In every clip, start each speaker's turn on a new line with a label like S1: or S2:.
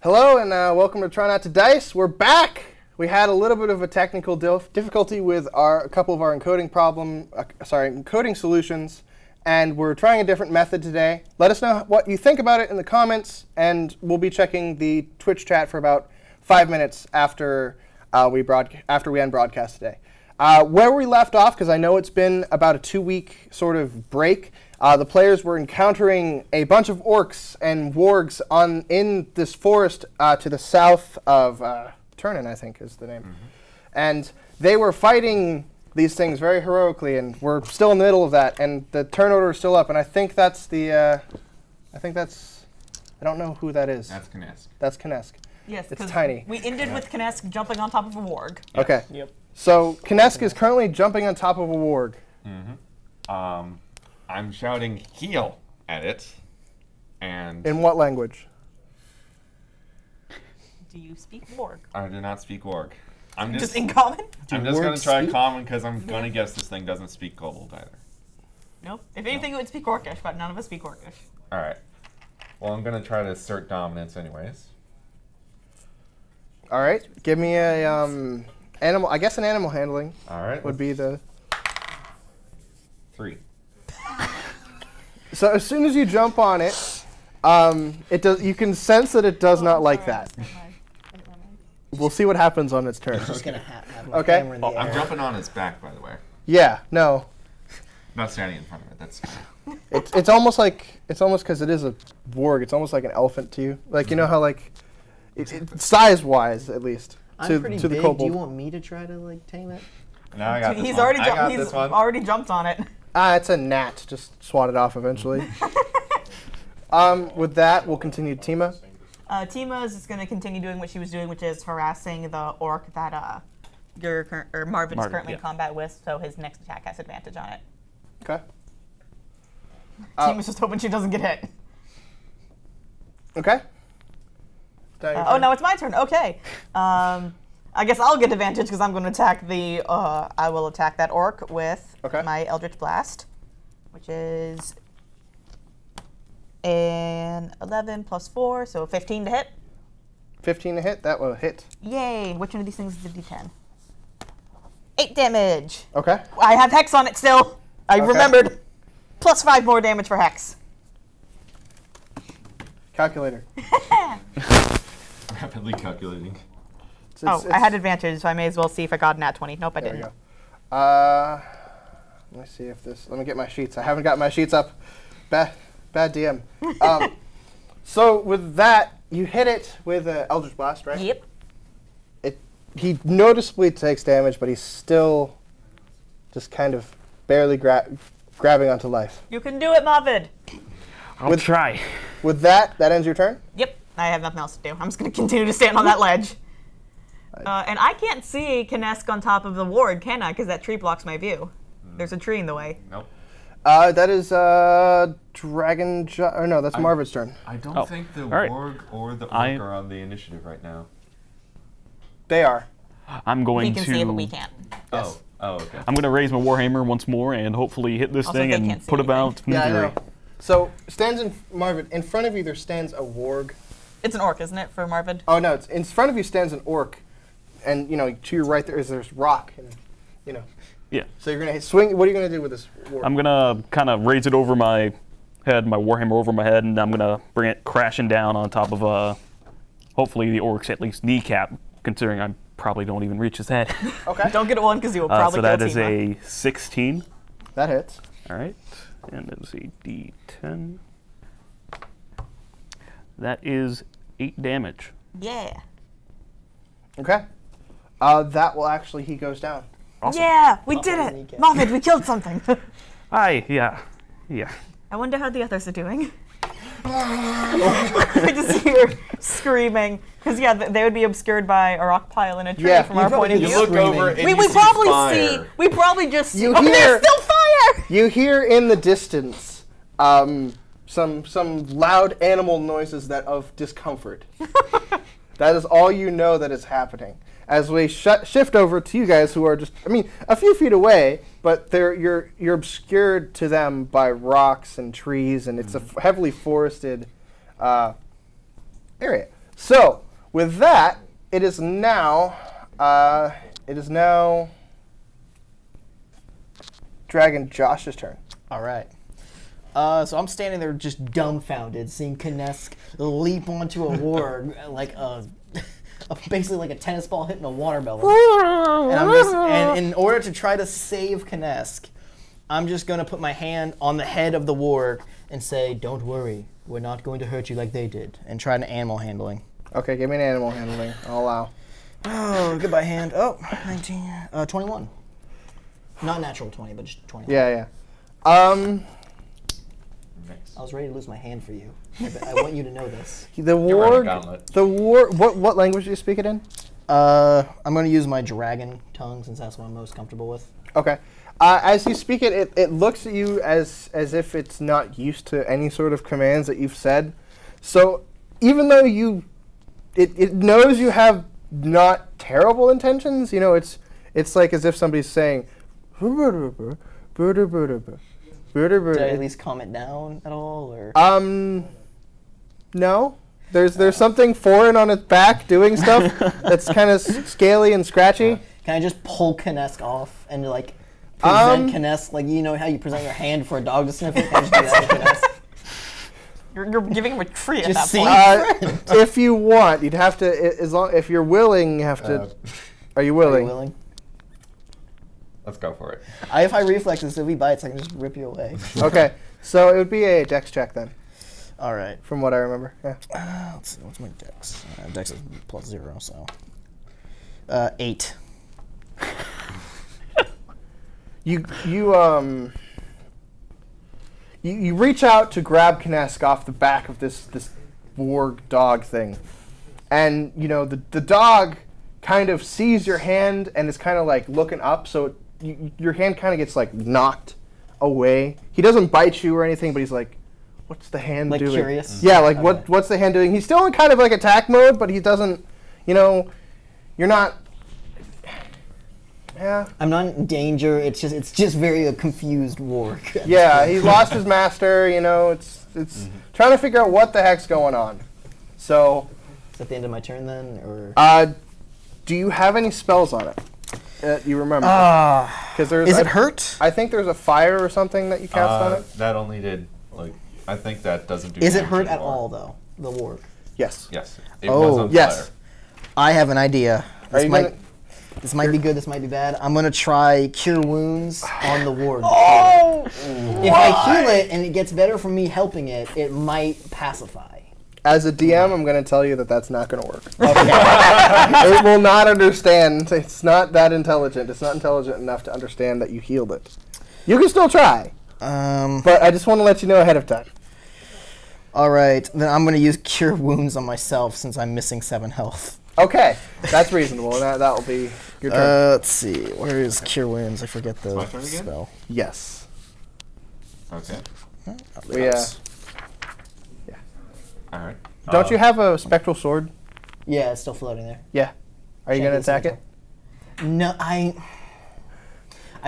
S1: Hello and welcome to Try Not to Dice. We're back. We had a little bit of a technical difficulty with a couple of our encoding solutions, and we're trying a different method today. Let us know what you think about it in the comments, and we'll be checking the Twitch chat for about 5 minutes after we end broadcast today. Where we left off, because I know it's been about a 2-week sort of break. The players were encountering a bunch of orcs and wargs in this forest to the south of Turnin, I think is the name. Mm-hmm. And they were fighting these things very heroically, and we're still in the middle of that, and the turn order is still up, and I think that's I don't know who that is.
S2: That's Knesk.
S1: That's Knesk.
S3: Yes,
S1: it's tiny.
S3: We ended with Knesk jumping on top of a warg.
S1: Yes. Okay. Yep. So Knesk is currently jumping on top of a warg.
S2: Mm-hmm. I'm shouting heal at it, and...
S1: In what language?
S3: Do you speak warg?
S2: I do not speak warg. I'm
S3: just in common?
S2: I'm just going to try common because I'm going to guess this thing doesn't speak kobold either.
S3: Nope. If anything, it would speak orcish, but none of us speak orcish.
S2: All right. Well, I'm going to try to assert dominance anyways.
S1: All right. Give me a animal. I guess an animal handling.
S2: All right.
S1: Would be the
S2: 3.
S1: So as soon as you jump on it, you can sense that it does not like that. We'll see what happens on its turn.
S4: I'm just gonna have my camera in the air.
S2: I'm jumping on its back, by the way.
S1: Yeah. No.
S2: Not standing in front of it. That's.
S1: It's almost because it is a warg. It's almost like an elephant to you. Like you know how like, size-wise at least.
S4: I'm pretty
S1: to
S4: big.
S1: the kobold.
S4: Do you want me to try to like tame it?
S2: No, I got this
S3: He's
S2: one.
S3: He's already jumped on it.
S1: It's a gnat. Just swat it off eventually. With that, we'll continue Tima.
S3: Tima is just going to continue doing what she was doing, which is harassing the orc that Marvin is currently in combat with, so his next attack has advantage on it.
S1: Okay.
S3: Tima's just hoping she doesn't get hit.
S1: Okay.
S3: Oh, no, it's my turn. Okay. I guess I'll get advantage because I'm going to attack I will attack that orc with my Eldritch Blast, which is an 11 plus 4, so 15 to hit.
S1: 15 to hit, that will hit.
S3: Yay! Which one of these things is a D10? 8 damage.
S1: Okay.
S3: I have Hex on it still. I remembered. Plus 5 more damage for Hex.
S1: Calculator.
S2: Rapidly calculating.
S3: I had advantage, so I may as well see if I got a nat 20. Nope, I didn't.
S1: There we go. Let me see if this... Let me get my sheets. I haven't got my sheets up. Bad DM. So with that, you hit it with an Eldritch Blast, right?
S3: Yep.
S1: He noticeably takes damage, but he's still just kind of barely grabbing onto life.
S3: You can do it, Marvin.
S5: I'll try.
S1: With that ends your turn?
S3: Yep. I have nothing else to do. I'm just going to continue to stand on that ledge. And I can't see Knesk on top of the ward, can I? Because that tree blocks my view. There's a tree in the way.
S2: Nope.
S1: That is Dragon... Or no, that's Marvin's turn.
S2: I don't think the warg or the orc are on the initiative right now.
S1: They are.
S5: I'm going to...
S3: He can see it, but we can't.
S1: Yes.
S2: Oh, okay.
S5: I'm going to raise my Warhammer once more and hopefully hit this thing and put about misery.
S1: Yeah, I know. So, Marvin, in front of you there stands a warg.
S3: It's an orc, isn't it, for Marvin?
S1: Oh, no, in front of you stands an orc. And, to your right there's rock. And,
S5: Yeah.
S1: So you're going to swing. What are you going to do with this warg?
S5: I'm going to kind of raise it over my head, my Warhammer over my head, and I'm going to bring it crashing down on top of, hopefully, the orc's at least kneecap, considering I probably don't even reach his head.
S1: Okay.
S3: Don't get one because you will probably
S5: so
S3: kill
S5: that is
S3: Tima.
S5: a 16.
S1: That hits.
S5: All right. And it is a D10. That is 8 damage.
S3: Yeah.
S1: Okay. That will actually, he goes down.
S5: Awesome.
S3: Yeah, we did it. Marvin, we killed something.
S5: Yeah.
S3: I wonder how the others are doing. I just hear screaming. Because, they would be obscured by a rock pile in a tree from our point of view.
S2: You look over and
S3: we probably just see, there's still fire!
S1: You hear in the distance some loud animal noises of discomfort. That is all you know that is happening. As we shift over to you guys who are just, a few feet away, but you're obscured to them by rocks and trees, and it's a heavily forested area. So with that, it is now Dragon Josh's turn.
S4: All right. So I'm standing there just dumbfounded, seeing Kinesk leap onto a warg like basically like a tennis ball hitting a watermelon. And in order to try to save Kinesk, I'm just going to put my hand on the head of the warg and say, "Don't worry, we're not going to hurt you like they did," and try an animal handling.
S1: Okay, give me an animal handling. I'll allow.
S4: Oh, goodbye hand. Oh, 19, 21. Not natural 20, but just 21.
S1: Yeah.
S4: I was ready to lose my hand for you. I want you to know this.
S1: The warg. What language do you speak it in?
S4: I'm going to use my dragon tongue since that's what I'm most comfortable with.
S1: Okay. As you speak it, it looks at you as if it's not used to any sort of commands that you've said. So even though it knows you have not terrible intentions, you know, it's like as if somebody's saying. Did
S4: I at least calm it down at all, or?
S1: No. There's something foreign on its back doing stuff that's kind of scaly and scratchy.
S4: Can I just pull Kinesk off and like present Kinesk, like you know how you present your hand for a dog to sniff it? Can I just do that to Kinesk?
S3: You're giving him a treat at
S4: Just
S3: that point.
S1: If you want, you'd have to. If you're willing, you have to. Are you willing?
S4: Are you willing?
S2: Let's go for it.
S4: I have high reflexes, so if he bites, I can just rip you away.
S1: Okay, so it would be a dex check then.
S4: All right.
S1: From what I remember, yeah.
S4: Let's see, what's my dex? Dex is +0, so 8.
S1: You reach out to grab Kinesk off the back of this warg dog thing, and you know the dog kind of sees your hand and is kind of like looking up, so your hand kind of gets like knocked away. He doesn't bite you or anything, but he's like, "What's the hand
S4: like
S1: doing?"
S4: Curious.
S1: Yeah, like what's the hand doing? He's still in kind of like attack mode, but he doesn't. You know, you're not. Yeah.
S4: I'm not in danger. It's just very confused warg.
S1: Yeah, he lost his master. You know, it's trying to figure out what the heck's going on. So.
S4: Is that the end of my turn then, or?
S1: Do you have any spells on it that you remember? Because
S4: Is it hurt?
S1: I think there's a fire or something that you cast on it.
S2: That only did like I think that doesn't do.
S4: Is it hurt
S2: damage
S4: at
S2: anymore.
S4: all though? The warg.
S1: Yes.
S2: Yes. It was on
S1: yes.
S2: fire.
S4: I have an idea.
S1: Are you gonna?
S4: This might be good, this might be bad. I'm going to try Cure Wounds on the warg.
S3: Oh!
S4: If I heal it and it gets better from me helping it, it might pacify.
S1: As a DM, I'm going to tell you that that's not going to work. Okay. It will not understand. It's not that intelligent. It's not intelligent enough to understand that you healed it. You can still try. But I just want to let you know ahead of time.
S4: All right, then I'm going to use Cure Wounds on myself since I'm missing 7 health.
S1: Okay, that's reasonable. That will be your turn.
S4: Let's see. Where is Cure Wounds? I forget the
S2: My turn again?
S4: spell.
S1: Yes.
S2: Okay.
S1: Yeah.
S2: All right.
S1: Don't you have a spectral sword?
S4: Yeah, it's still floating there.
S1: Yeah. Are you going to attack it?
S4: No, I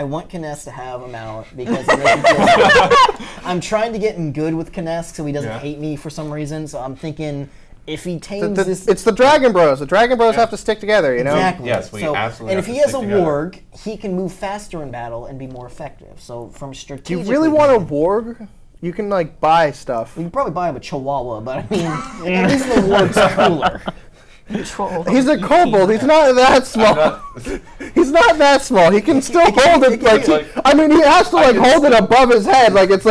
S4: want Kinesk to have a mount because it makes me feel I'm trying to get him good with Kinesk so he doesn't hate me for some reason. So I'm thinking if he tames this...
S1: It's the Dragon Bros. The Dragon Bros have to stick together, you know?
S4: Exactly.
S2: Yes, we absolutely
S4: And if
S2: have
S4: he
S2: to
S4: has a
S2: stick together.
S4: warg, he can move faster in battle and be more effective. So from strategic...
S1: Do you really want a warg? You can, like, buy stuff.
S4: You can probably buy him a chihuahua, but I mean, at least the warg's cooler.
S1: He's a kobold. He's not that small. He's not that small. He can still hold it. I mean, he has to like hold it above his head. Like it's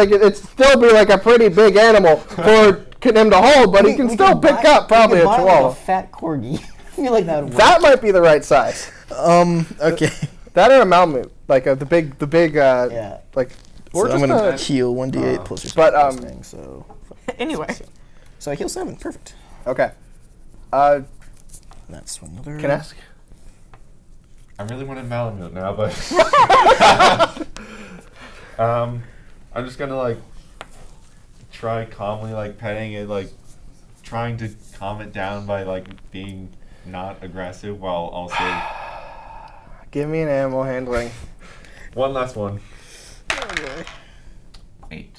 S1: still be like a pretty big animal for him to hold, but he can still pick up probably a chihuahua.
S4: Like a fat corgi. I feel like that would work.
S1: That might be the right size.
S4: Okay.
S1: That or a Malamute, like the big
S4: yeah.
S1: like.
S4: So I'm gonna heal 1d8 plus your
S1: but
S4: thing, so.
S3: Anyway.
S4: So I heal 7. Perfect.
S1: Okay.
S4: That's another.
S1: Kinesk?
S2: I really wanted Malamute now, but I'm just gonna like try calmly like petting it, like trying to calm it down by like being not aggressive while also.
S1: Give me an animal handling.
S2: One last one.
S4: Okay.
S2: 8.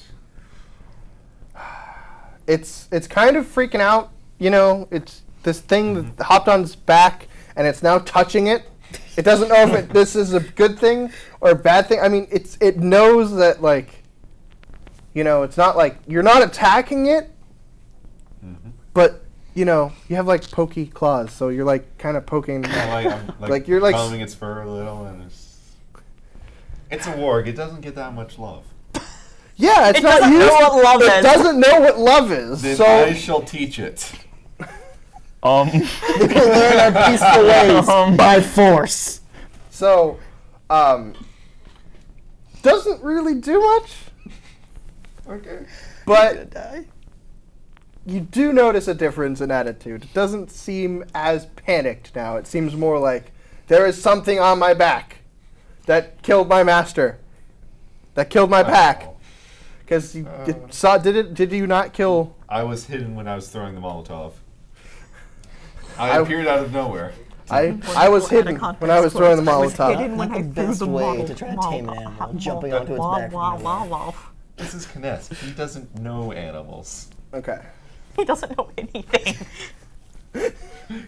S1: It's kind of freaking out, you know. this thing that hopped on its back, and it's now touching it. It doesn't know if this is a good thing or a bad thing. I mean, it knows that, like, you know, it's not like you're not attacking it, but you know, you have like pokey claws, so you're like kind of poking.
S2: I'm like
S1: you're like
S2: combing its fur a little, and it's a warg. It doesn't get that much love.
S1: Yeah, it's not used. It doesn't know what love is.
S2: Then
S1: so
S2: I shall teach it.
S4: We will learn our peaceful ways by force.
S1: So, doesn't really do much.
S2: Okay.
S1: But you do notice a difference in attitude. It doesn't seem as panicked now. It seems more like there is something on my back that killed my master, that killed my pack. Because you saw, did you not kill?
S2: I was hidden when I was throwing the Molotov. I appeared out of nowhere.
S1: I was hidden when I was throwing the Molotov.
S4: Not the best way to try to tame an animal, jumping onto its back from the
S2: This is Kness. He doesn't know animals.
S1: Okay.
S3: He doesn't know anything.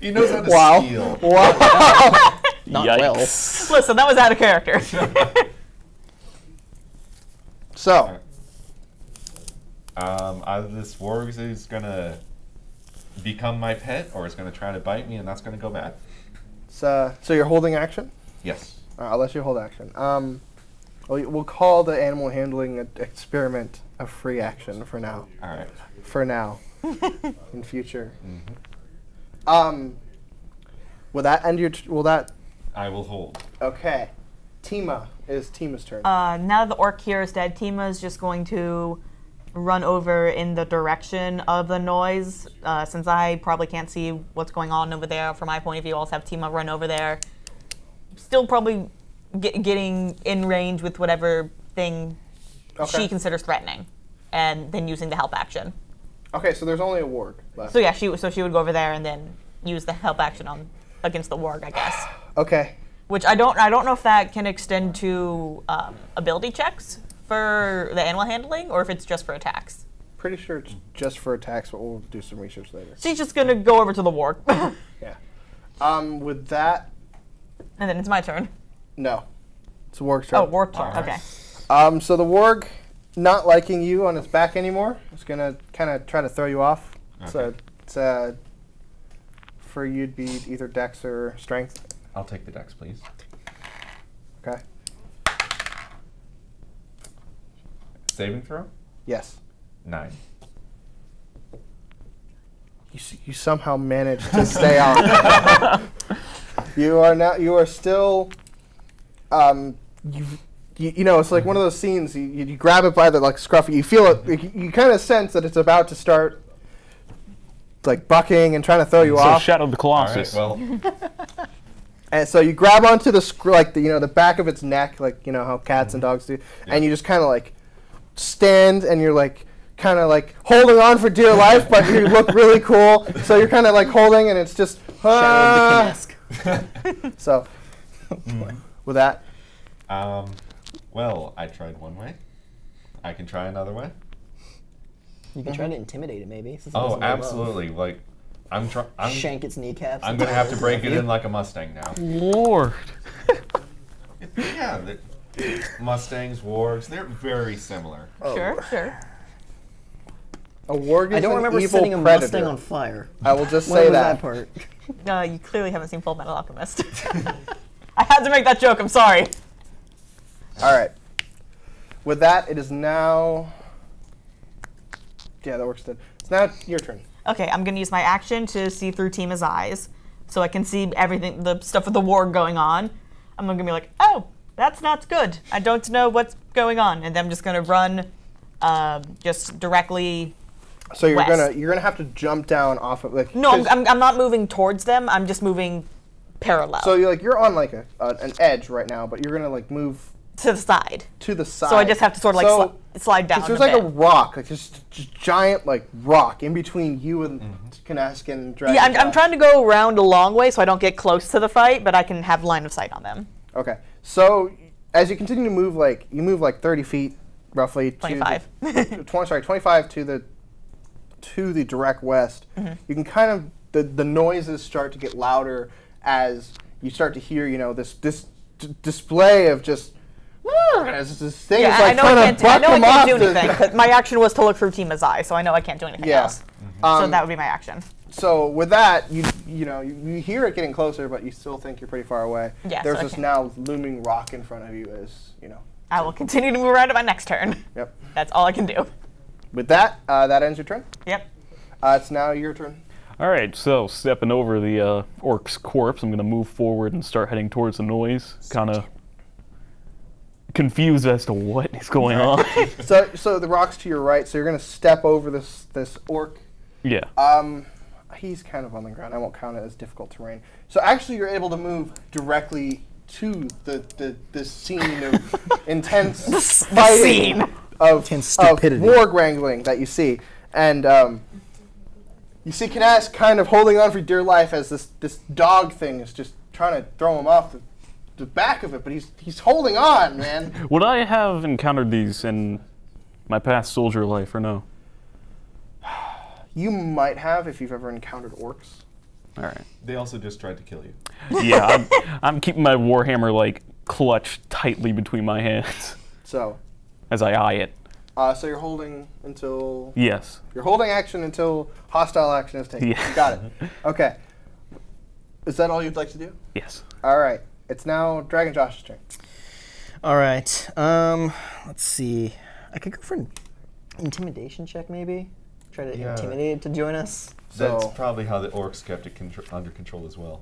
S2: He knows how to steal.
S1: Wow.
S4: Not well.
S3: Listen, that was out of character.
S1: So.
S2: Either this warg is gonna become my pet, or it's gonna try to bite me, and that's gonna go bad.
S1: So you're holding action?
S2: Yes.
S1: I'll let you hold action. We'll call the animal handling experiment a free action for now.
S2: All right.
S1: For now. In future. Will that end your? Will that?
S2: I will hold.
S1: Okay. Tima's turn.
S3: Now that the orc here is dead, Tima is just going to run over in the direction of the noise. Since I probably can't see what's going on over there from my point of view, I'll have Tima run over there. Still probably getting in range with whatever thing she considers threatening, and then using the help action.
S1: Okay, so there's only a warg left.
S3: So yeah, she would go over there and then use the help action against the warg, I guess.
S1: Okay.
S3: Which I don't know if that can extend to ability checks for the animal handling, or if it's just for attacks.
S1: Pretty sure it's just for attacks, but we'll do some research later.
S3: She's just gonna go over to the warg.
S1: Yeah. With that.
S3: And then it's my turn.
S1: No. It's the warg's turn.
S3: Oh, warg turn. Okay.
S1: So the warg, not liking you on its back anymore, is gonna kind of try to throw you off.
S2: Okay.
S1: So it's for you to be either dex or strength.
S2: I'll take the dex, please.
S1: Okay.
S2: Saving throw?
S1: Yes.
S2: 9.
S1: You somehow managed to stay on. You are still. You know, it's like one of those scenes. You grab it by the scruff. You feel it. You kind of sense that it's about to start, like bucking and trying to throw you off.
S5: So Shadow of the Colossus.
S2: All right, well.
S1: And so you grab onto the back of its neck, like you know how cats and dogs do, and you just kind of like stand, and you're like kind of like holding on for dear life, but you look really cool. So you're kind of like holding, and it's just
S4: Shadow of the
S1: So with that,
S2: well, I tried one way. I can try another way.
S4: You can try to intimidate it, maybe. Since it
S2: Oh,
S4: doesn't know love.
S2: absolutely! Like, I'm
S4: Shank its kneecaps.
S2: I'm gonna have to break it in like a Mustang now.
S5: Lord.
S2: Yeah, Mustangs, wargs, they're very similar.
S3: Sure.
S1: a warg is
S4: I don't
S1: an
S4: remember
S1: evil
S4: setting a
S1: predator.
S4: Mustang on fire.
S1: I will just
S4: When
S1: say
S4: was
S1: that.
S4: part?
S3: You clearly haven't seen Full Metal Alchemist. I had to make that joke. I'm sorry.
S1: All right. With that, it is now. Yeah, that works. Then it's now your turn.
S3: Okay, I'm gonna use my action to see through Tima's eyes, so I can see everything, the stuff with the warg going on. I'm gonna be like, oh, that's not good. I don't know what's going on, and then I'm just gonna run, just directly.
S1: So you're
S3: west.
S1: gonna have to jump down off of like.
S3: No, I'm not moving towards them. I'm just moving parallel.
S1: So you're on like an edge right now, but you're gonna like move
S3: to the side.
S1: to the side.
S3: So I just have to sort of like slide down.
S1: There's like a rock, like just giant like rock in between you and Kanask and Dragon.
S3: Yeah, I'm trying to go around a long way so I don't get close to the fight, but I can have line of sight on them.
S1: Okay, so as you continue to move, you move 30 feet roughly.
S3: 25.
S1: 25 to the direct west. You can kind of the noises start to get louder as you start to hear, this display of just. This thing is like trying to buck them off.
S3: I know I can't do anything, but my action was to look through Tima's eye, so I know I can't do anything else. So that would be my action.
S1: So with that, you hear it getting closer, but you still think you're pretty far away.
S3: Yeah,
S1: There's this now looming rock in front of you as,
S3: I will continue to move around to my next turn.
S1: Yep.
S3: That's all I can do.
S1: With that, that ends your turn.
S3: Yep.
S1: It's now your turn.
S5: All right, so stepping over the orc's corpse, I'm going to move forward and start heading towards the noise, kind of confused as to what is going on.
S1: So the rock's to your right, so you're going to step over this orc.
S5: Yeah.
S1: He's kind of on the ground. I won't count it as difficult terrain. So actually you're able to move directly to the scene of intense fighting, of war wrangling that you see. And you see Kness kind of holding on for dear life as this dog thing is just trying to throw him off the back of it, but he's holding on, man.
S5: Would I have encountered these in my past soldier life or no?
S1: You might have if you've ever encountered orcs.
S5: All right.
S2: They also just tried to kill you.
S5: Yeah, I'm keeping my warhammer like clutched tightly between my hands.
S1: So.
S5: As I eye it.
S1: So you're holding until.
S5: Yes.
S1: You're holding action until hostile action is taken.
S5: Yeah.
S1: Got it. Okay. Is that all you'd like to do?
S5: Yes.
S1: All right. It's now Dragon Josh's turn.
S4: All right. Let's see. I could go for an intimidation check, maybe. Try to intimidate it to join us.
S2: That's probably how the orcs kept it under control as well.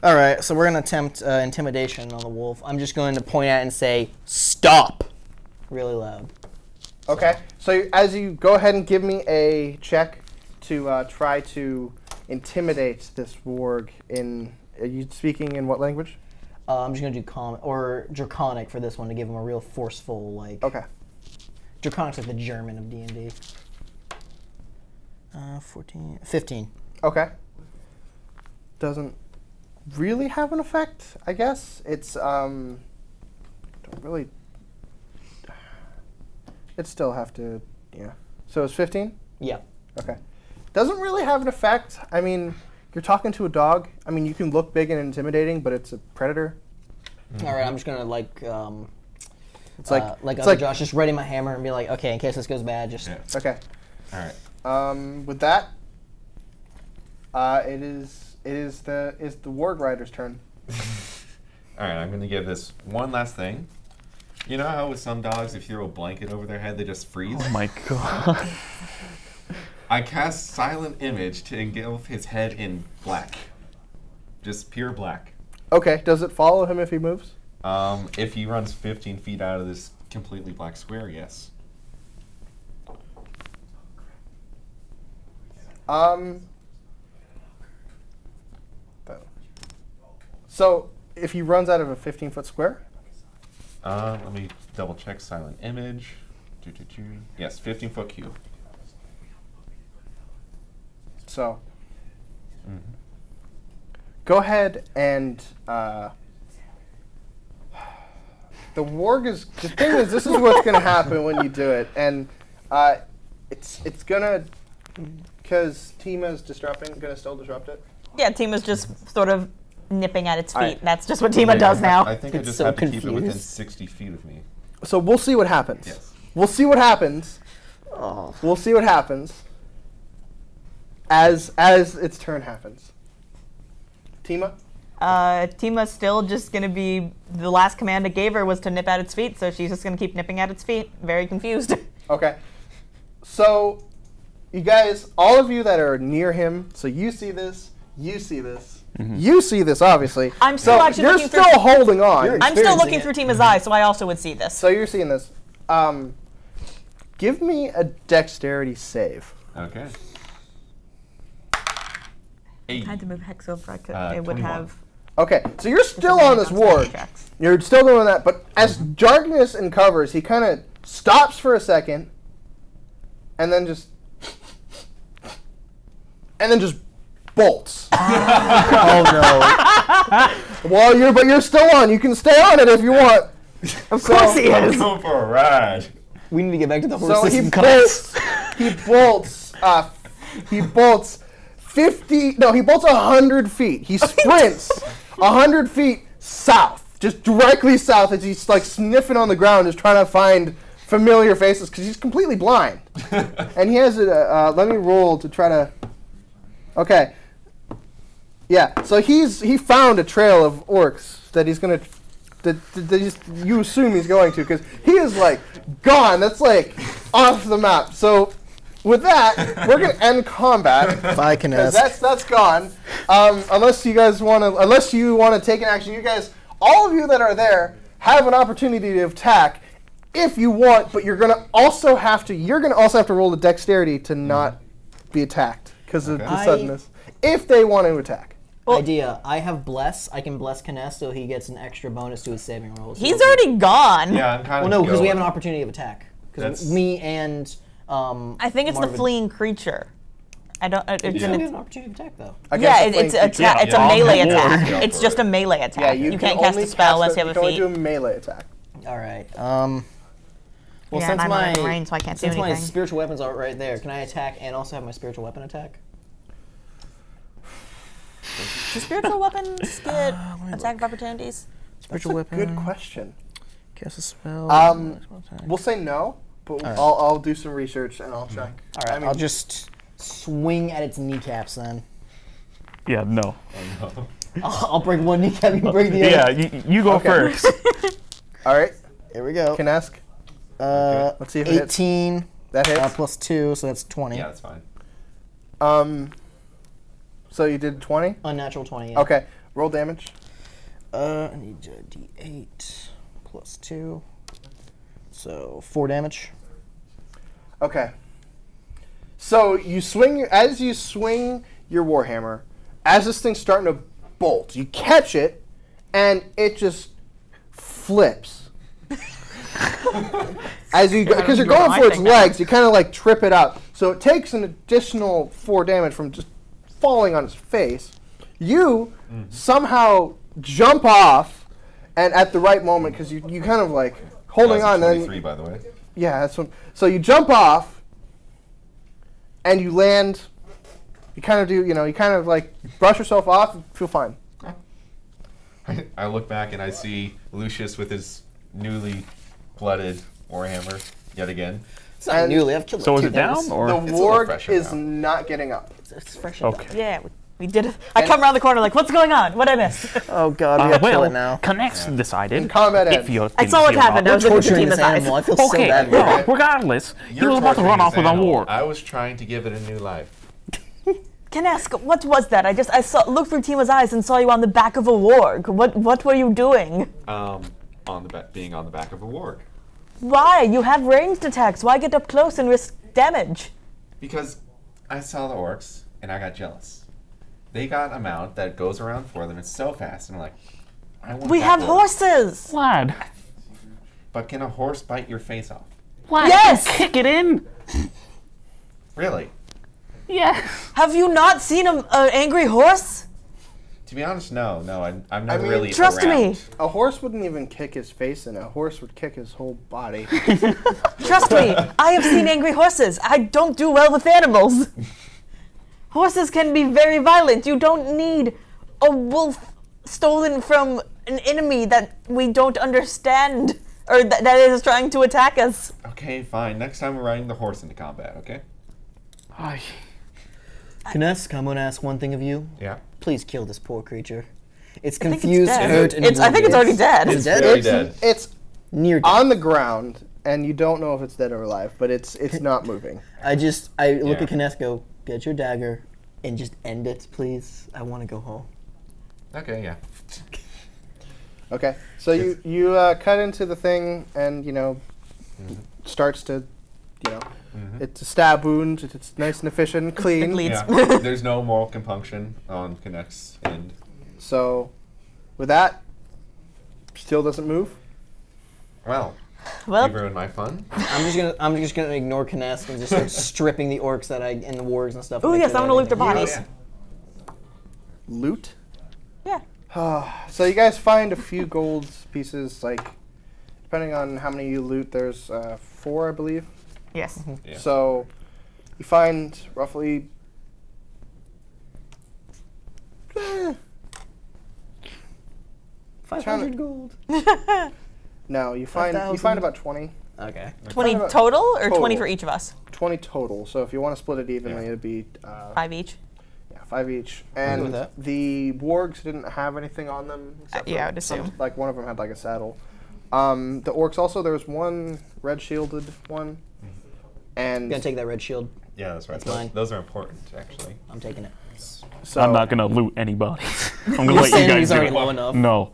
S4: All right. So we're gonna attempt intimidation on the wolf. I'm just going to point at it and say, "Stop!" really loud.
S1: Okay. So as you go ahead and give me a check to try to intimidate this warg in. Are you speaking in what language?
S4: I'm just gonna do common or draconic for this one to give him a real forceful like.
S1: Okay.
S4: Draconic's like the German of D&D. 15.
S1: Okay. Doesn't really have an effect, I guess. It's don't really. It still have to, yeah. So it's 15?
S4: Yeah.
S1: Okay. Doesn't really have an effect. I mean, you're talking to a dog. I mean, you can look big and intimidating, but it's a predator.
S4: Mm-hmm. All right, I'm just gonna like
S1: it's like
S4: Josh, just ready my hammer and be like, okay, in case this goes bad, just.
S2: Yeah.
S1: Okay.
S2: All right.
S1: With that, it is the Warg Rider's turn.
S2: All right, I'm going to give this one last thing. You know how with some dogs, if you throw a blanket over their head, they just freeze?
S5: Oh my god.
S2: I cast Silent Image to engulf his head in black. Just pure black.
S1: Okay, does it follow him if he moves?
S2: If he runs 15 feet out of this completely black square, yes.
S1: So if he runs out of a 15-foot square?
S2: Let me double check Silent Image. Yes, 15-foot cube.
S1: So go ahead and the warg is the thing is this is what's gonna happen when you do it, and it's gonna because Tima's gonna still disrupt it.
S3: Yeah, Tima's just sort of nipping at its feet. Right. That's just what Tima does now.
S2: I think I just have to keep it within 60 feet of me.
S1: So we'll see what happens.
S2: Yes.
S1: We'll see what happens.
S4: Oh.
S1: We'll see what happens as its turn happens. Tima?
S3: Tima's still just going to be, the last command it gave her was to nip at its feet, so she's just going to keep nipping at its feet. Very confused.
S1: Okay. So, you guys, all of you that are near him, so you see this, you see this. Mm-hmm. You see this, obviously.
S3: I'm still
S1: so
S3: actually
S1: you're
S3: looking
S1: still holding on.
S3: I'm still looking through Tima's eyes, so I also would see this.
S1: So you're seeing this. Give me a dexterity save.
S2: Okay.
S3: I had to move Hex over. It would
S2: 21.
S3: have.
S1: Okay, so you're still on this ward. You're still doing that, but as Jargnus uncovers, he kind of stops for a second, and then just bolts.
S4: Oh no!
S1: But you're still on. You can stay on it if you want.
S3: Of course he is.
S2: I'm going for a ride.
S4: We need to get back to the
S1: So
S4: horses.
S1: he bolts. He bolts 50. No, he bolts 100 feet. He sprints 100 feet south, just directly south, as he's like sniffing on the ground, just trying to find familiar faces because he's completely blind. And he has a. Let me roll to try to. Okay. Yeah. So he found a trail of orcs that he's gonna. You assume he's going to, because he is like gone. That's like off the map. So with that, we're gonna end combat.
S4: Bye, Kness.
S1: That's gone. Unless you guys want to, unless you want to take an action, you guys, all of you that are there, have an opportunity to attack if you want. But you're gonna also have to roll the dexterity to not be attacked because of the suddenness. If they want to attack.
S4: Idea. I have bless. I can bless Kness, so he gets an extra bonus to his saving rolls.
S3: He's already gone.
S2: Yeah, I'm kind of.
S4: Well, no, because we have an opportunity of attack. Because me and
S3: I think it's
S4: Marvin.
S3: the fleeing creature. I don't.
S4: we have an opportunity of attack though.
S3: Yeah, it's a melee attack.
S2: Yeah,
S3: It's just a melee attack.
S1: Yeah,
S3: you can't cast a spell unless you have a feat.
S1: You can only do a melee attack.
S4: All right. Well,
S3: Yeah,
S4: since
S3: I'm
S4: my
S3: out of range, so I can't do
S4: since my
S3: anything.
S4: spiritual weapons are right there, can I attack and also have my spiritual weapon attack?
S3: Do spiritual weapons get attack of opportunities?
S4: Spiritual
S1: That's a good question.
S4: Cast a spell.
S1: We'll say no, but I'll do some research and I'll check.
S4: All right. I'll just swing at its kneecaps then.
S5: Yeah, no.
S2: Oh, no.
S4: I'll break one kneecap. You break the
S5: Yeah,
S4: other.
S5: you go first.
S1: All right.
S4: Here we go.
S1: Can ask. Let's see if it hits.
S4: 18.
S1: That hits.
S4: Plus 2, so that's 20.
S2: Yeah, that's fine.
S1: So you did 20?
S4: Unnatural 20. Yeah.
S1: Okay. Roll damage.
S4: I need a D8 plus 2. So 4 damage.
S1: Okay. So you swing as you swing your warhammer, as this thing's starting to bolt, you catch it, and it just flips. As you, because you're going for its legs, you kind of like trip it up. So it takes an additional 4 damage from just falling on its face. You somehow jump off, and at the right moment, because you kind of like holding on.
S2: 23, by the way.
S1: Yeah, that's one. So you jump off, and you land. You kind of do, you kind of like brush yourself off and feel fine.
S2: I look back and I see Lucius with his newly blooded warhammer yet again.
S4: It's not newly. I've killed
S5: So
S4: like
S5: is
S4: 2
S5: it down
S4: things.
S5: or?
S1: The
S2: It's a little
S1: ward
S2: fresher
S1: is
S2: now.
S1: not getting up.
S4: It's fresh.
S5: Okay.
S3: Yeah, we did it. I come around the corner like, what's going on? What I miss?
S4: Oh god, we gotta kill
S5: Well,
S4: it now.
S5: Connects decided.
S1: Combat
S5: if
S1: ends.
S5: you're
S3: I saw what happened. I was looking at the
S4: Torturing
S3: team
S4: this
S3: as eyes.
S4: animal. I feel so
S5: Okay,
S4: bad.
S5: well, regardless, he
S2: You're
S5: was about to
S2: torturing
S5: run off
S2: this
S5: with a
S2: animal.
S5: war.
S2: I was trying to give it a new life.
S3: Can I ask, what was that? I saw looked through Tima's eyes and saw you on the back of a warg. What were you doing?
S2: Being on the back of a warg.
S3: Why? You have ranged attacks. Why get up close and risk damage?
S2: Because I saw the orcs and I got jealous. They got a mount that goes around for them. It's so fast, and I'm like, I want.
S3: We
S2: that
S3: have
S2: orc.
S3: horses.
S5: Lad.
S2: But can a horse bite your face off?
S5: Lad,
S3: Yes!
S5: kick it in.
S2: Really?
S5: Yeah.
S3: Have you not seen an angry horse?
S2: To be honest, no. I'm not
S1: mean,
S2: really.
S3: trust
S2: around.
S3: me.
S1: A horse wouldn't even kick his face in. A horse would kick his whole body.
S3: Trust me. I have seen angry horses. I don't do well with animals. Horses can be very violent. You don't need a wolf stolen from an enemy that we don't understand or that is trying to attack us.
S2: Okay, fine. Next time we're riding the horse into combat, okay?
S4: Kness, I'm gonna ask one thing of you.
S2: Yeah.
S4: Please kill this poor creature. It's
S3: I think it's
S4: confused,
S3: dead.
S4: hurt, and
S3: I think it's already dead.
S4: It's dead?
S2: Very dead.
S1: It's
S4: Near dead.
S1: on the ground, and you don't know if it's dead or alive, but it's not moving.
S4: I look
S2: Yeah.
S4: at Kness, go, get your dagger, and just end it, please. I want to go home.
S2: Okay, yeah.
S1: Okay, so you cut into the thing, and starts to, it's a stab wound. It's nice and efficient, and clean.
S3: bleeds.
S2: Yeah. There's no moral compunction on Connect's end.
S1: So, with that, still doesn't move.
S2: Well,
S3: Well,
S2: you ruined my fun.
S4: I'm just gonna ignore Kness and just start stripping the orcs and the wargs and stuff.
S3: oh
S4: and
S3: yes,
S4: make
S3: I'm
S4: sure
S3: gonna loot
S4: that
S3: their
S4: everything-
S3: bodies.
S1: Loot.
S3: Yeah.
S1: So you guys find a few gold pieces, like, depending on how many you loot, there's 4, I believe.
S3: Yes.
S2: Yeah.
S1: So you find roughly
S4: 500 gold.
S1: No, you find
S4: 5,000.
S1: about 20.
S4: Okay.
S3: 20
S1: about
S3: total or 20
S1: total.
S3: for each of us?
S1: 20 total. So if you want to split it evenly,
S2: Yeah.
S1: it'd be
S3: 5 each.
S1: yeah, 5 each.
S4: with
S1: And
S4: that.
S1: the wargs didn't have anything on them. Except
S3: yeah,
S1: for
S3: I would assume.
S1: like one of them had like a saddle. The orcs also, there was one red shielded one. And
S4: I'm gonna take that red shield.
S2: Yeah, that's right.
S4: That's mine.
S2: Those are important, actually.
S4: I'm taking it.
S1: so
S5: I'm not gonna loot anybody. I'm gonna
S4: Your
S5: let you guys
S4: sanity's
S5: do
S4: already
S5: it.
S4: low enough.
S5: No.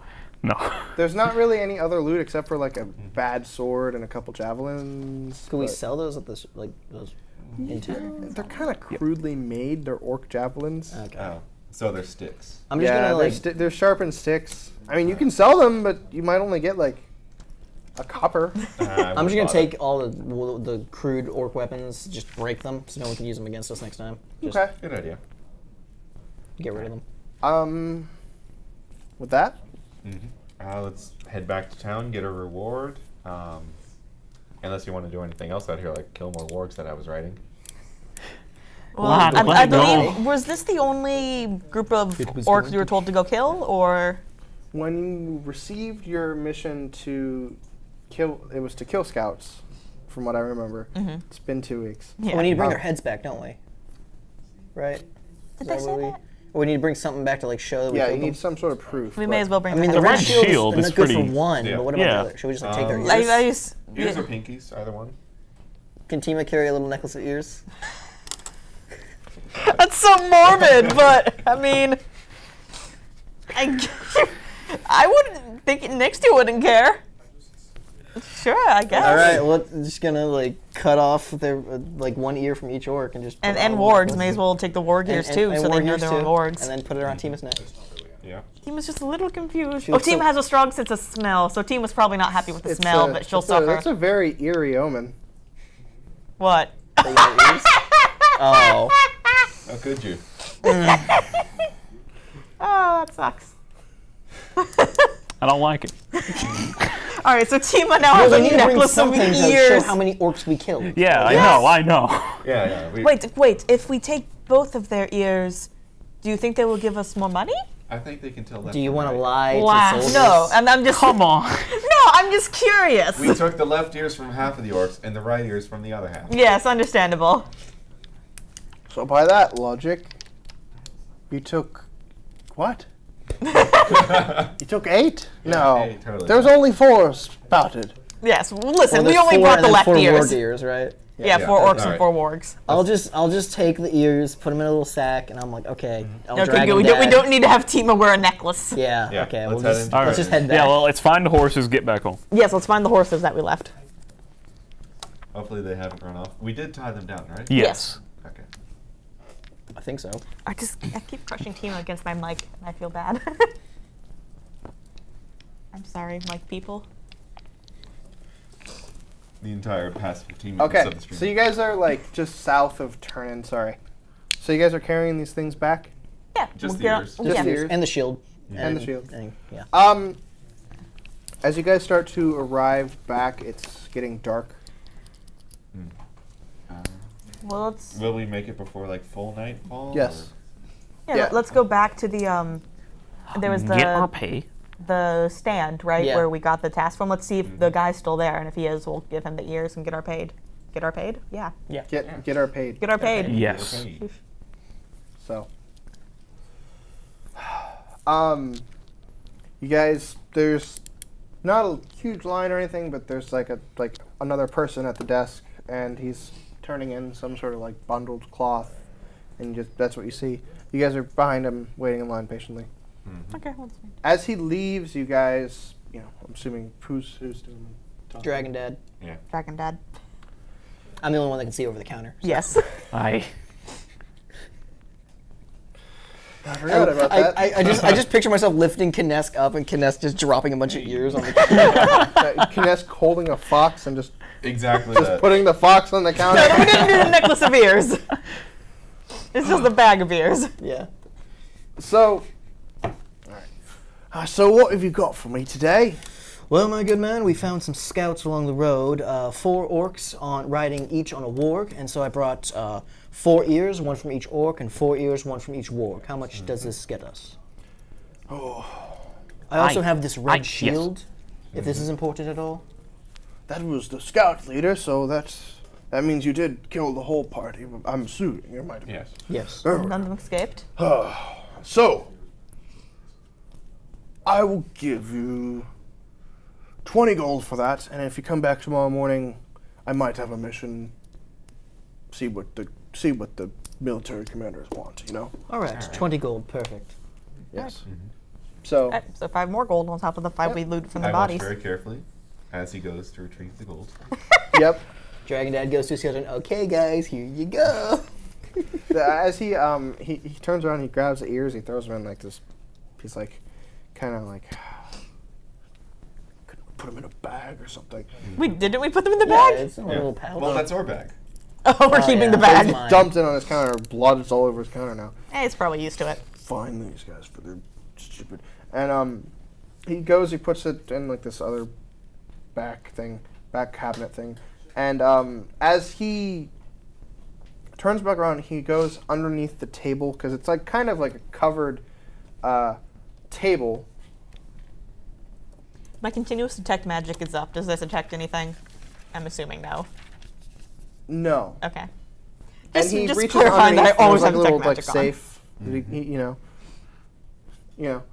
S1: there's not really any other loot except for like a bad sword and a couple javelins.
S4: Could we
S1: but
S4: sell those at this, like those in town?
S1: They're kind of crudely made. They're orc javelins.
S4: Okay.
S2: Oh, so they're sticks.
S4: I'm just
S1: yeah,
S4: gonna like.
S1: they're sharpened sticks. I mean, you can sell them, but you might only get like a copper.
S4: I'm just gonna take all the crude orc weapons, just break them, so no one can use them against us next time. Just
S1: Okay.
S2: Good idea.
S4: get rid of them.
S1: With that,
S2: Let's head back to town, get a reward. Unless you want to do anything else out here, like kill more wargs that I was writing.
S3: Well,
S5: Lad,
S3: I
S5: let it go.
S3: believe, was this the only group of
S4: It was
S3: orcs
S4: going
S3: you were told to go kill, or?
S1: when you received your mission to kill, it was to kill scouts, from what I remember. It's been 2 weeks.
S3: Yeah.
S4: We need to bring their heads back, don't we? Right?
S3: Did
S4: Is
S3: they say
S4: what
S3: that?
S4: Or we need to bring something back to like show that we
S1: Yeah, you
S4: killed
S1: need
S4: them?
S1: some sort of proof.
S3: We
S1: but-
S3: may as well bring
S4: I mean,
S3: the
S4: the red
S3: heads.
S5: red
S4: shield
S5: shield
S4: is
S5: is
S4: not good for
S5: pretty-
S4: one,
S2: Yeah.
S4: but what about
S5: Yeah.
S4: the other? Should we just like take their ears?
S3: I just,
S2: Ears or pinkies, either one.
S4: Can Tima carry a little necklace of ears?
S3: that's so morbid, but I mean, I wouldn't think next to wouldn't care. Sure, I guess.
S4: All right, well, just gonna like cut off their like one ear from each orc and just. put
S3: And
S4: it on the
S3: wargs
S4: necklace.
S3: may as well take the warg ears too,
S4: and
S3: so they
S4: warg
S3: know
S4: ears
S3: they're
S4: too,
S3: wargs.
S4: And then put it around Tima's neck.
S2: Yeah.
S3: Tima's just a little confused.
S4: She
S3: Oh,
S4: looks
S3: Tima
S4: so-
S3: has a strong sense of smell, so Tima's probably not happy with the smell, but she'll suffer.
S1: It's a very eerie omen.
S3: What?
S4: They got ears? Oh.
S2: How could you?
S3: Oh, that sucks.
S5: I don't like it.
S3: All right, so Tima now
S4: Well,
S3: has a
S4: we need to bring
S3: necklace of
S4: something to show
S3: ears.
S4: how many orcs we killed.
S5: Yeah,
S3: Yes.
S5: I know.
S2: Yeah.
S3: Wait. If we take both of their ears, do you think they will give us more money?
S2: I think they can tell that.
S4: Do you
S2: want to
S4: lie
S3: Wow.
S4: to soldiers?
S3: No, I'm just.
S5: Come on.
S3: No, I'm just curious.
S2: We took the left ears from half of the orcs and the right ears from the other half.
S3: Yes, understandable.
S1: So by that logic, you took what? You took 8? No,
S2: 8, totally.
S1: there's only 4 spouted.
S3: Yes. Well, listen,
S4: Well,
S3: we
S4: there's
S3: only
S4: 4
S3: brought
S4: and
S3: the
S4: then
S3: left
S4: 4
S3: ears.
S4: warg ears, right?
S3: Yeah,
S2: Yeah,
S3: 4 orcs
S2: all
S3: and 4 wargs.
S4: I'll just take the ears, put them in a little sack, and I'm like, okay, I'll
S3: Okay,
S4: drag
S3: good.
S4: them
S3: We don't need to have Tima wear a necklace.
S4: Yeah,
S2: Yeah,
S4: okay,
S2: let's
S4: we'll
S2: head
S4: just,
S2: into
S5: All
S4: let's
S5: right.
S4: just head back.
S5: Yeah, well, let's find the horses, get back home.
S3: Yes, let's find the horses that we left.
S2: Hopefully they haven't run off. We did tie them down, right?
S5: Yes.
S2: Okay.
S4: I think so.
S3: I keep crushing Tima against my mic, and I feel bad. I'm sorry, mic people.
S2: The entire past 15 minutes
S1: Okay,
S2: of the stream.
S1: so you guys are like just south of Turnin, sorry. So you guys are carrying these things back?
S3: Yeah,
S2: Just
S3: we'll
S2: the
S3: get
S2: ears.
S3: on-
S1: Just
S3: yeah.
S1: the ears.
S4: And the shield.
S1: And the shield.
S4: Yeah.
S1: As you guys start to arrive back, it's getting dark.
S3: Well, let's
S2: Will we make it before like full nightfall?
S1: Yes.
S3: yeah, let's go back to the There was
S5: Get our
S3: the
S5: pay.
S3: stand right
S4: Yeah.
S3: where we got the task from. Let's see if the guy's still there, and if he is, we'll give him the ears and get our paid. Get our paid? Yeah.
S1: Get our paid.
S3: Get our paid.
S5: Yes.
S2: Okay.
S1: So, you guys, there's not a huge line or anything, but there's like another person at the desk, and he's turning in some sort of like bundled cloth, and that's what you see. You guys are behind him, waiting in line patiently.
S3: Okay, well, that's fine.
S1: As he leaves, you guys, I'm assuming who's doing the talking?
S4: Dragon Dad.
S2: Yeah.
S3: Dragon Dad.
S4: I'm the only one that can see over the counter. so.
S3: Yes.
S5: I
S1: forgot about that.
S4: I just picture myself lifting Kinesk up and Kinesk just dropping a bunch of ears on the counter.
S1: Kinesk holding a fox and just
S2: Exactly
S1: just
S2: that.
S1: putting the fox on the counter.
S3: We didn't do the necklace of ears. It's just a bag of ears.
S4: Yeah.
S1: So, so what have you got for me today?
S4: Well, my good man, we found some scouts along the road. 4 orcs riding each on a warg, and so I brought 4 ears, 1 from each orc, and 4 ears, 1 from each warg. How much does this get us? I also have this red shield, if this is important at all.
S1: That was the scout leader, so that means you did kill the whole party. I'm assuming you might have.
S2: Yes.
S4: Yes.
S3: None of them escaped.
S1: So, I will give you 20 gold for that, and if you come back tomorrow morning, I might have a mission. See what the military commanders want, you know?
S4: All right. 20 gold, perfect.
S1: Yes. So,
S3: So 5 more gold on top of the 5 we looted from the
S2: I
S3: bodies.
S2: watch very carefully as he goes to retrieve the gold.
S1: yep.
S4: Dragon Dad goes to his skeleton. Okay, guys, here you go.
S1: As he turns around, he grabs the ears, he throws them in like this. He's like, kind of like, could put them in a bag or something.
S3: Didn't we put them in the
S4: Yeah,
S3: bag?
S4: it's a little pouch.
S2: Well, that's our bag.
S3: Oh, we're keeping the
S4: yeah.
S3: bag.
S4: Mine.
S1: Dumped it on his counter. Blood is all over his counter now.
S3: It's probably used to it.
S1: Fine these guys for their stupid. And he goes, he puts it in like this other back cabinet thing, and as he turns back around, he goes underneath the table because it's like kind of like a covered table.
S3: My continuous detect magic is up. Does this detect anything? I'm assuming no.
S1: No.
S3: Okay.
S1: And he
S3: just
S1: reaches
S3: clarifying that I
S1: underneath, and
S3: always
S1: there's
S3: have
S1: like a
S3: detect
S1: little like
S3: magic on.
S1: safe. You know,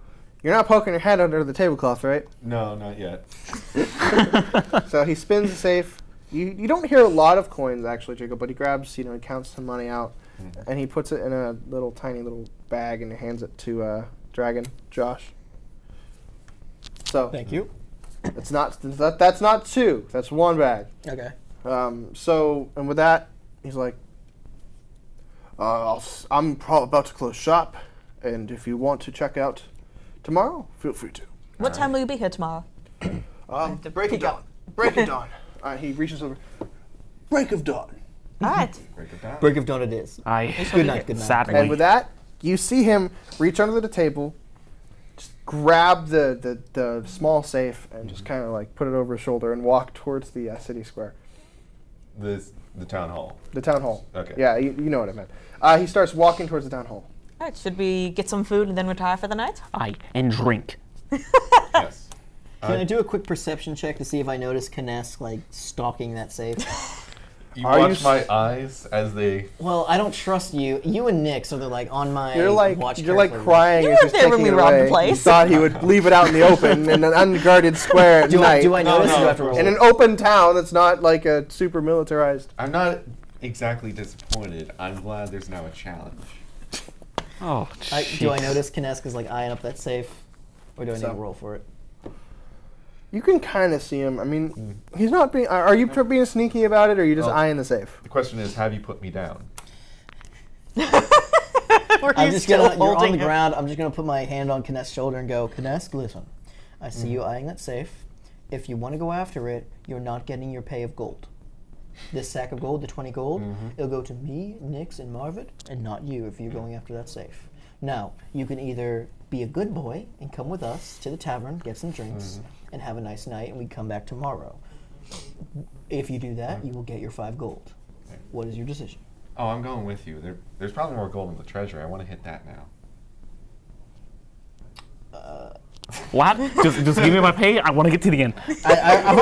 S1: you're not poking your head under the tablecloth, right?
S2: No, not yet.
S1: So he spins the safe. You don't hear a lot of coins actually, Jacob, but he grabs, he counts some money out, and he puts it in a little tiny little bag and hands it to Dragon Josh. So
S4: Thank you.
S1: it's not that's not 2. That's 1 bag.
S4: Okay.
S1: So and with that, he's like, I'm about to close shop, and if you want to check out tomorrow, feel free to.
S3: What time will you be here tomorrow?
S1: Break of dawn. Break of dawn. He reaches over. Break of dawn.
S3: All right.
S2: Break it down.
S4: Break of dawn it is. Good night, good night.
S5: Sadly.
S1: And with that, you see him reach under the table, just grab the small safe, and just kind of like put it over his shoulder and walk towards the city square.
S2: The town hall.
S1: The town hall.
S2: Okay.
S1: Yeah, you know what I meant. He starts walking towards the town hall.
S3: All right. Should we get some food and then retire for the night?
S5: And drink.
S2: Yes.
S4: Can I do a quick perception check to see if I notice Kinesk like stalking that safe?
S2: You
S1: Are you
S2: watch my eyes as they.
S4: Well, I don't trust you. You and Nick, so they're like on my
S1: You're like
S4: watch.
S1: crying
S3: You
S1: as
S3: weren't
S1: he's
S3: there when
S1: taking
S3: we
S1: it
S3: robbed the
S1: away.
S3: place.
S1: You thought he would leave it out in the open in an unguarded square at night.
S4: Do I notice?
S2: no.
S4: You have to roll.
S1: In an open town that's not like a super militarized.
S2: I'm not exactly disappointed. I'm glad there's now a challenge.
S5: Oh,
S4: Do I notice Kinesk is like eyeing up that safe, or do I need to roll for it?
S1: You can kind of see him. I mean, he's not being. Are you being sneaky about it, or are you just eyeing the safe?
S2: The question is, have you put me down?
S4: I'm just gonna. You're on the ground. I'm just gonna put my hand on Kinesk's shoulder and go, Kinesk, listen. I see you eyeing that safe. If you want to go after it, you're not getting your pay of gold. This sack of gold, the 20 gold, it'll go to me, Nix, and Marvin, and not you if you're going after that safe. Now, you can either be a good boy and come with us to the tavern, get some drinks, and have a nice night, and we come back tomorrow. If you do that, you will get your 5 gold. What is your decision?
S2: Oh, I'm going with you. There's probably more gold in the treasury. I want to hit that now.
S5: What? Just give me my pay. I want to get to the end.
S4: I've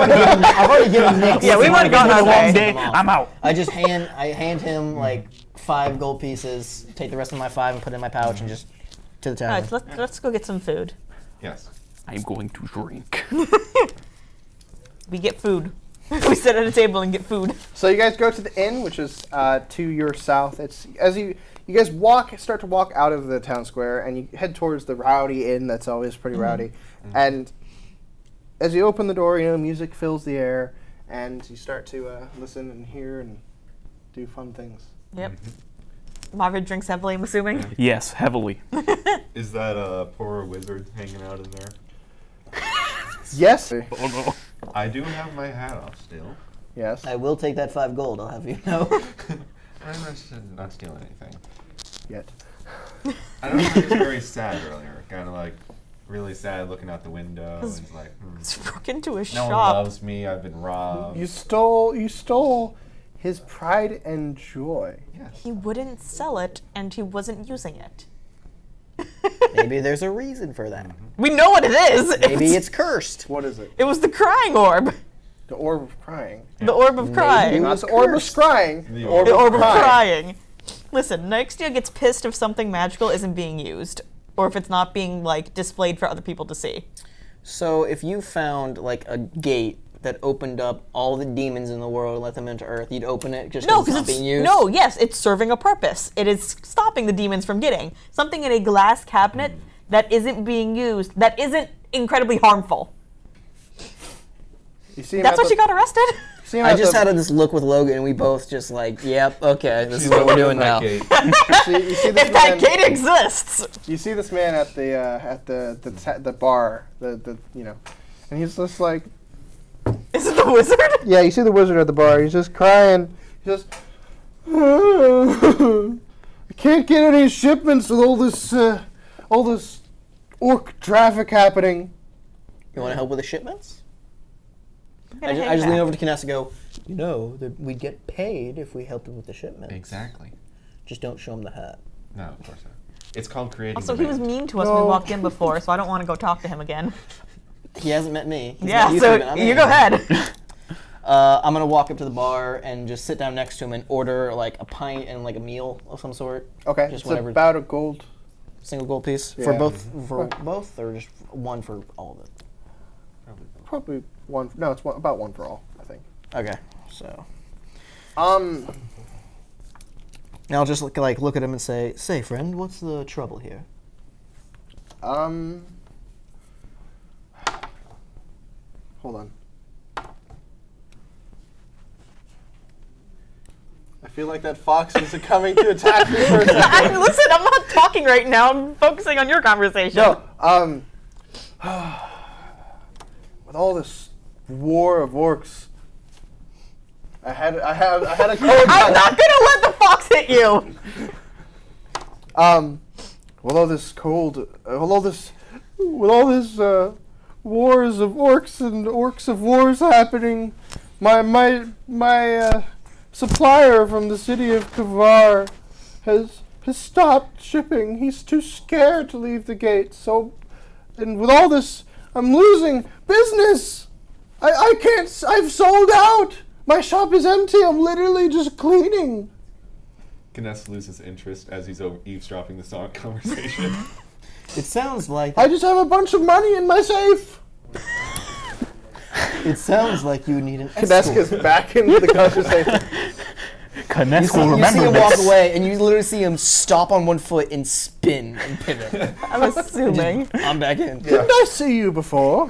S4: already given Nick.
S3: Yeah, we've already gotten our
S5: Long
S3: way.
S5: day. I'm out.
S4: I hand him like 5 gold pieces, take the rest of my 5 and put it in my pouch and just to the
S3: All
S4: tavern.
S3: right. So let's go get some food.
S2: Yes.
S5: I'm going to drink.
S3: We get food. We sit at a table and get food.
S1: So you guys go to the inn, which is to your south. It's as you guys start to walk out of the town square, and you head towards the rowdy inn. That's always pretty rowdy. And as you open the door, music fills the air, and you start to listen and hear and do fun things.
S3: Yep. Marvin drinks heavily, I'm assuming.
S5: Yes, heavily.
S2: Is that poor wizard hanging out in there?
S1: Yes.
S5: Oh no.
S2: I do have my hat off still.
S1: Yes.
S4: I will take that 5 gold, I'll have you know.
S2: I'm not stealing anything.
S1: Yet.
S2: I don't know, I was very sad earlier. Kind of like really sad looking out the window. And it's like,
S3: Let's broke into a
S2: no
S3: shop.
S2: one loves me. I've been robbed.
S1: You stole his pride and joy.
S2: Yes.
S3: He wouldn't sell it, and he wasn't using it.
S4: Maybe there's a reason for that.
S3: We know what it is.
S4: Maybe it's cursed.
S1: What is it?
S3: It was the crying orb.
S1: The orb of crying.
S3: The orb of crying.
S1: Not the orb of scrying.
S2: The
S1: orb
S3: of crying. Listen, Nextia gets pissed if something magical isn't being used, or if it's not being like displayed for other people to see.
S4: So if you found like a gate that opened up all the demons in the world and let them into Earth, you'd open it just because it's not being used?
S3: No, yes, it's serving a purpose. It is stopping the demons from getting. Something in a glass cabinet that isn't being used, that isn't incredibly harmful.
S1: You see
S3: That's why she got arrested?
S4: I just had this look with Logan, and we both just like, yep, okay, this is what we're doing now.
S1: you see this
S3: if that gate exists.
S1: You see this man at the bar, you know, and he's just like.
S3: Is it the wizard?
S1: Yeah, you see the wizard at the bar. He's just crying. He's just. I can't get any shipments with all this orc traffic happening.
S4: You want to help with the shipments? I just lean over to Kiness and go, you know, we'd get paid if we helped him with the shipments.
S2: Exactly.
S4: Just don't show him the hat.
S2: No, of course not. It's called creating.
S3: Also, he was mean to us when we walked in before, so I don't want to go talk to him again.
S4: He hasn't met me.
S3: Yeah, so you go ahead.
S4: I'm gonna walk up to the bar and just sit down next to him and order like a pint and like a meal of some sort.
S1: Okay,
S4: just
S1: it's about a gold.
S4: Single gold piece
S1: Yeah.
S4: for both, or just one for all of it.
S1: Probably one. No, it's about one for all, I think.
S4: Okay, so.
S1: Um.
S4: Now I'll just look at him and say, friend, what's the trouble here?
S1: Hold on. I feel like that fox is coming to attack me for a second.
S3: Listen, I'm not talking right now. I'm focusing on your conversation.
S1: No, with all this war of orcs, I had a code.
S3: I'm not gonna let the fox hit you.
S1: With all this wars of orcs and orcs of wars happening, my supplier from the city of Kavar has stopped shipping. He's too scared to leave the gate. So, and with all this, I'm losing business. I can't. I've sold out. My shop is empty. I'm literally just cleaning.
S2: Kiness loses interest as he's eavesdropping the song conversation.
S4: It sounds like
S1: I just have a bunch of money in my safe.
S4: It sounds like you need an escort.
S1: Kineska's back into the conversation.
S5: Kinesk will
S4: You
S5: remember
S4: see him
S5: this.
S4: walk away, and you literally see him stop on one foot and spin and pivot.
S3: I'm assuming.
S4: I'm back in.
S1: Didn't I see you before?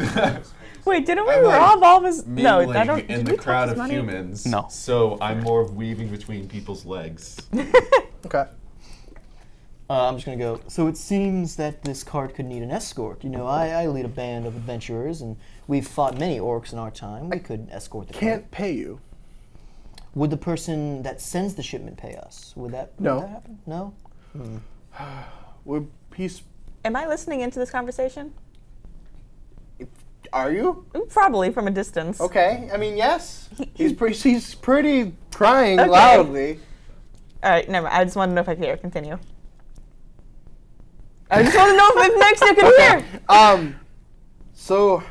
S3: Wait, didn't we rob all of his? No, I
S2: Mingling
S3: don't.
S2: in
S3: did
S2: the
S3: we take
S2: crowd
S3: his
S2: of
S3: money?
S2: humans.
S5: No.
S2: So I'm more of weaving between people's legs.
S1: Okay.
S4: I'm just gonna go. So it seems that this cart could need an escort. You know, I lead a band of adventurers, and we've fought many orcs in our time. We could escort the
S1: Can't
S4: cart.
S1: pay you.
S4: Would the person that sends the shipment pay us? Would that happen? No.
S3: Am I listening into this conversation?
S1: Are you?
S3: Probably from a distance.
S1: Okay. I mean, yes. He's pretty crying
S3: Okay.
S1: loudly.
S3: All right, never. I just want to know if I can hear. Continue. I just want to know if next you can hear.
S1: So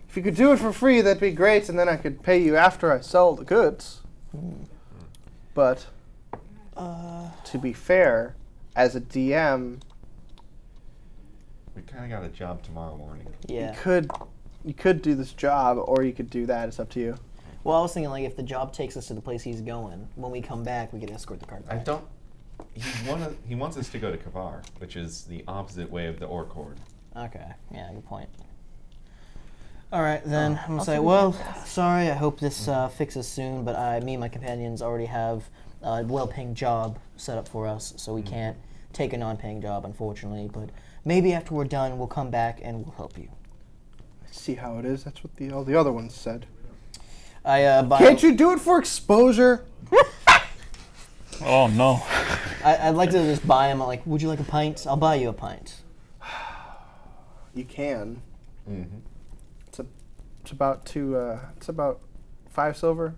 S1: if you could do it for free, that'd be great, and then I could pay you after I sell the goods. But to be fair, as a DM,
S2: We kind of got a job tomorrow morning.
S4: Yeah.
S1: you could do this job, or you could do that. It's up to you.
S4: Well, I was thinking like if the job takes us to the place he's going, when we come back, we can escort the cart back.
S2: I don't. He wants us to go to Kavar, which is the opposite way of the Orc Horde.
S4: Okay. Yeah. Good point. All right, then I'm gonna say, well, sorry. I hope this fixes soon, but me and my companions already have a well-paying job set up for us, so we can't take a non-paying job, unfortunately. But maybe after we're done, we'll come back and we'll help you.
S1: I see how it is. That's what all the other ones said.
S4: Can't
S1: you do it for exposure?
S5: Oh no.
S4: I'd like to just buy him. Like, would you like a pint? I'll buy you a pint.
S1: You can.
S2: Mm-hmm.
S1: It's about 5 silver.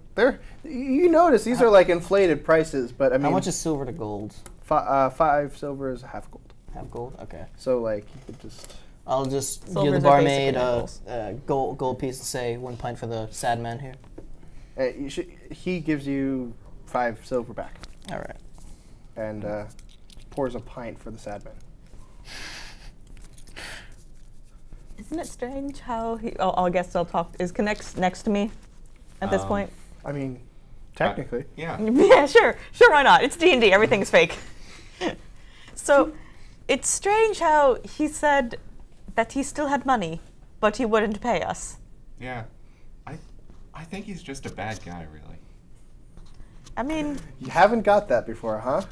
S1: You notice these are like inflated prices, but I mean,
S4: How much is silver to gold?
S1: 5 silver is half gold.
S4: Half gold. Okay.
S1: So like you could just.
S4: I'll just give
S3: Silvers
S4: the
S3: are
S4: barmaid
S3: basically
S4: a gold piece and say 1 pint for the sad man here.
S1: He gives you 5 silver back.
S4: All right.
S1: And pours a pint for the sad man.
S3: Isn't it strange how he? Oh, I guess I'll talk. Is Connect next to me at this point?
S1: I mean, technically.
S2: Yeah.
S3: Yeah, sure, why not? It's D&D. Everything's fake. So, it's strange how he said that he still had money, but he wouldn't pay us.
S2: Yeah. I think he's just a bad guy, really.
S3: I mean,
S1: You haven't got that before, huh?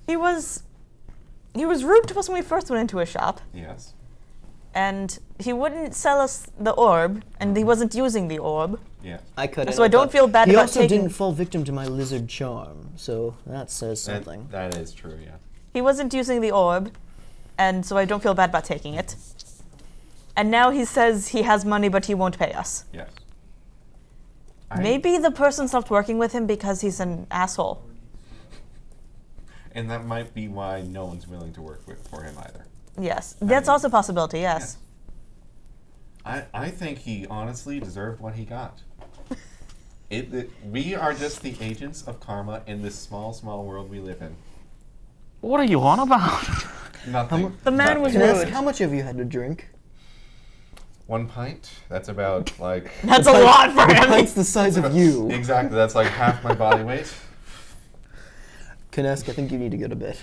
S3: he was rude to us when we first went into his shop,
S2: Yes.
S3: and he wouldn't sell us the orb, and he wasn't using the orb.
S2: Yeah.
S4: I couldn't.
S3: So I don't feel bad
S4: He
S3: about
S4: also
S3: taking.
S4: didn't fall victim to my lizard charm, so that says something.
S2: That is true, yeah.
S3: He wasn't using the orb, and so I don't feel bad about taking it. And now he says he has money, but he won't pay us.
S2: Yes.
S3: Maybe the person stopped working with him because he's an asshole.
S2: And that might be why no one's willing to work for him either.
S3: Yes, that's also a possibility, yes.
S2: I think he honestly deserved what he got. We are just the agents of karma in this small, small world we live in.
S5: What are you on about?
S2: Nothing.
S3: The man was
S2: Nothing.
S3: rude.
S4: How much have you had to drink?
S2: 1 pint? That's about like...
S3: That's a lot for him.
S4: It's the size of you.
S2: Exactly, that's like half my body weight.
S4: Kinesk, I think you need to go to bed.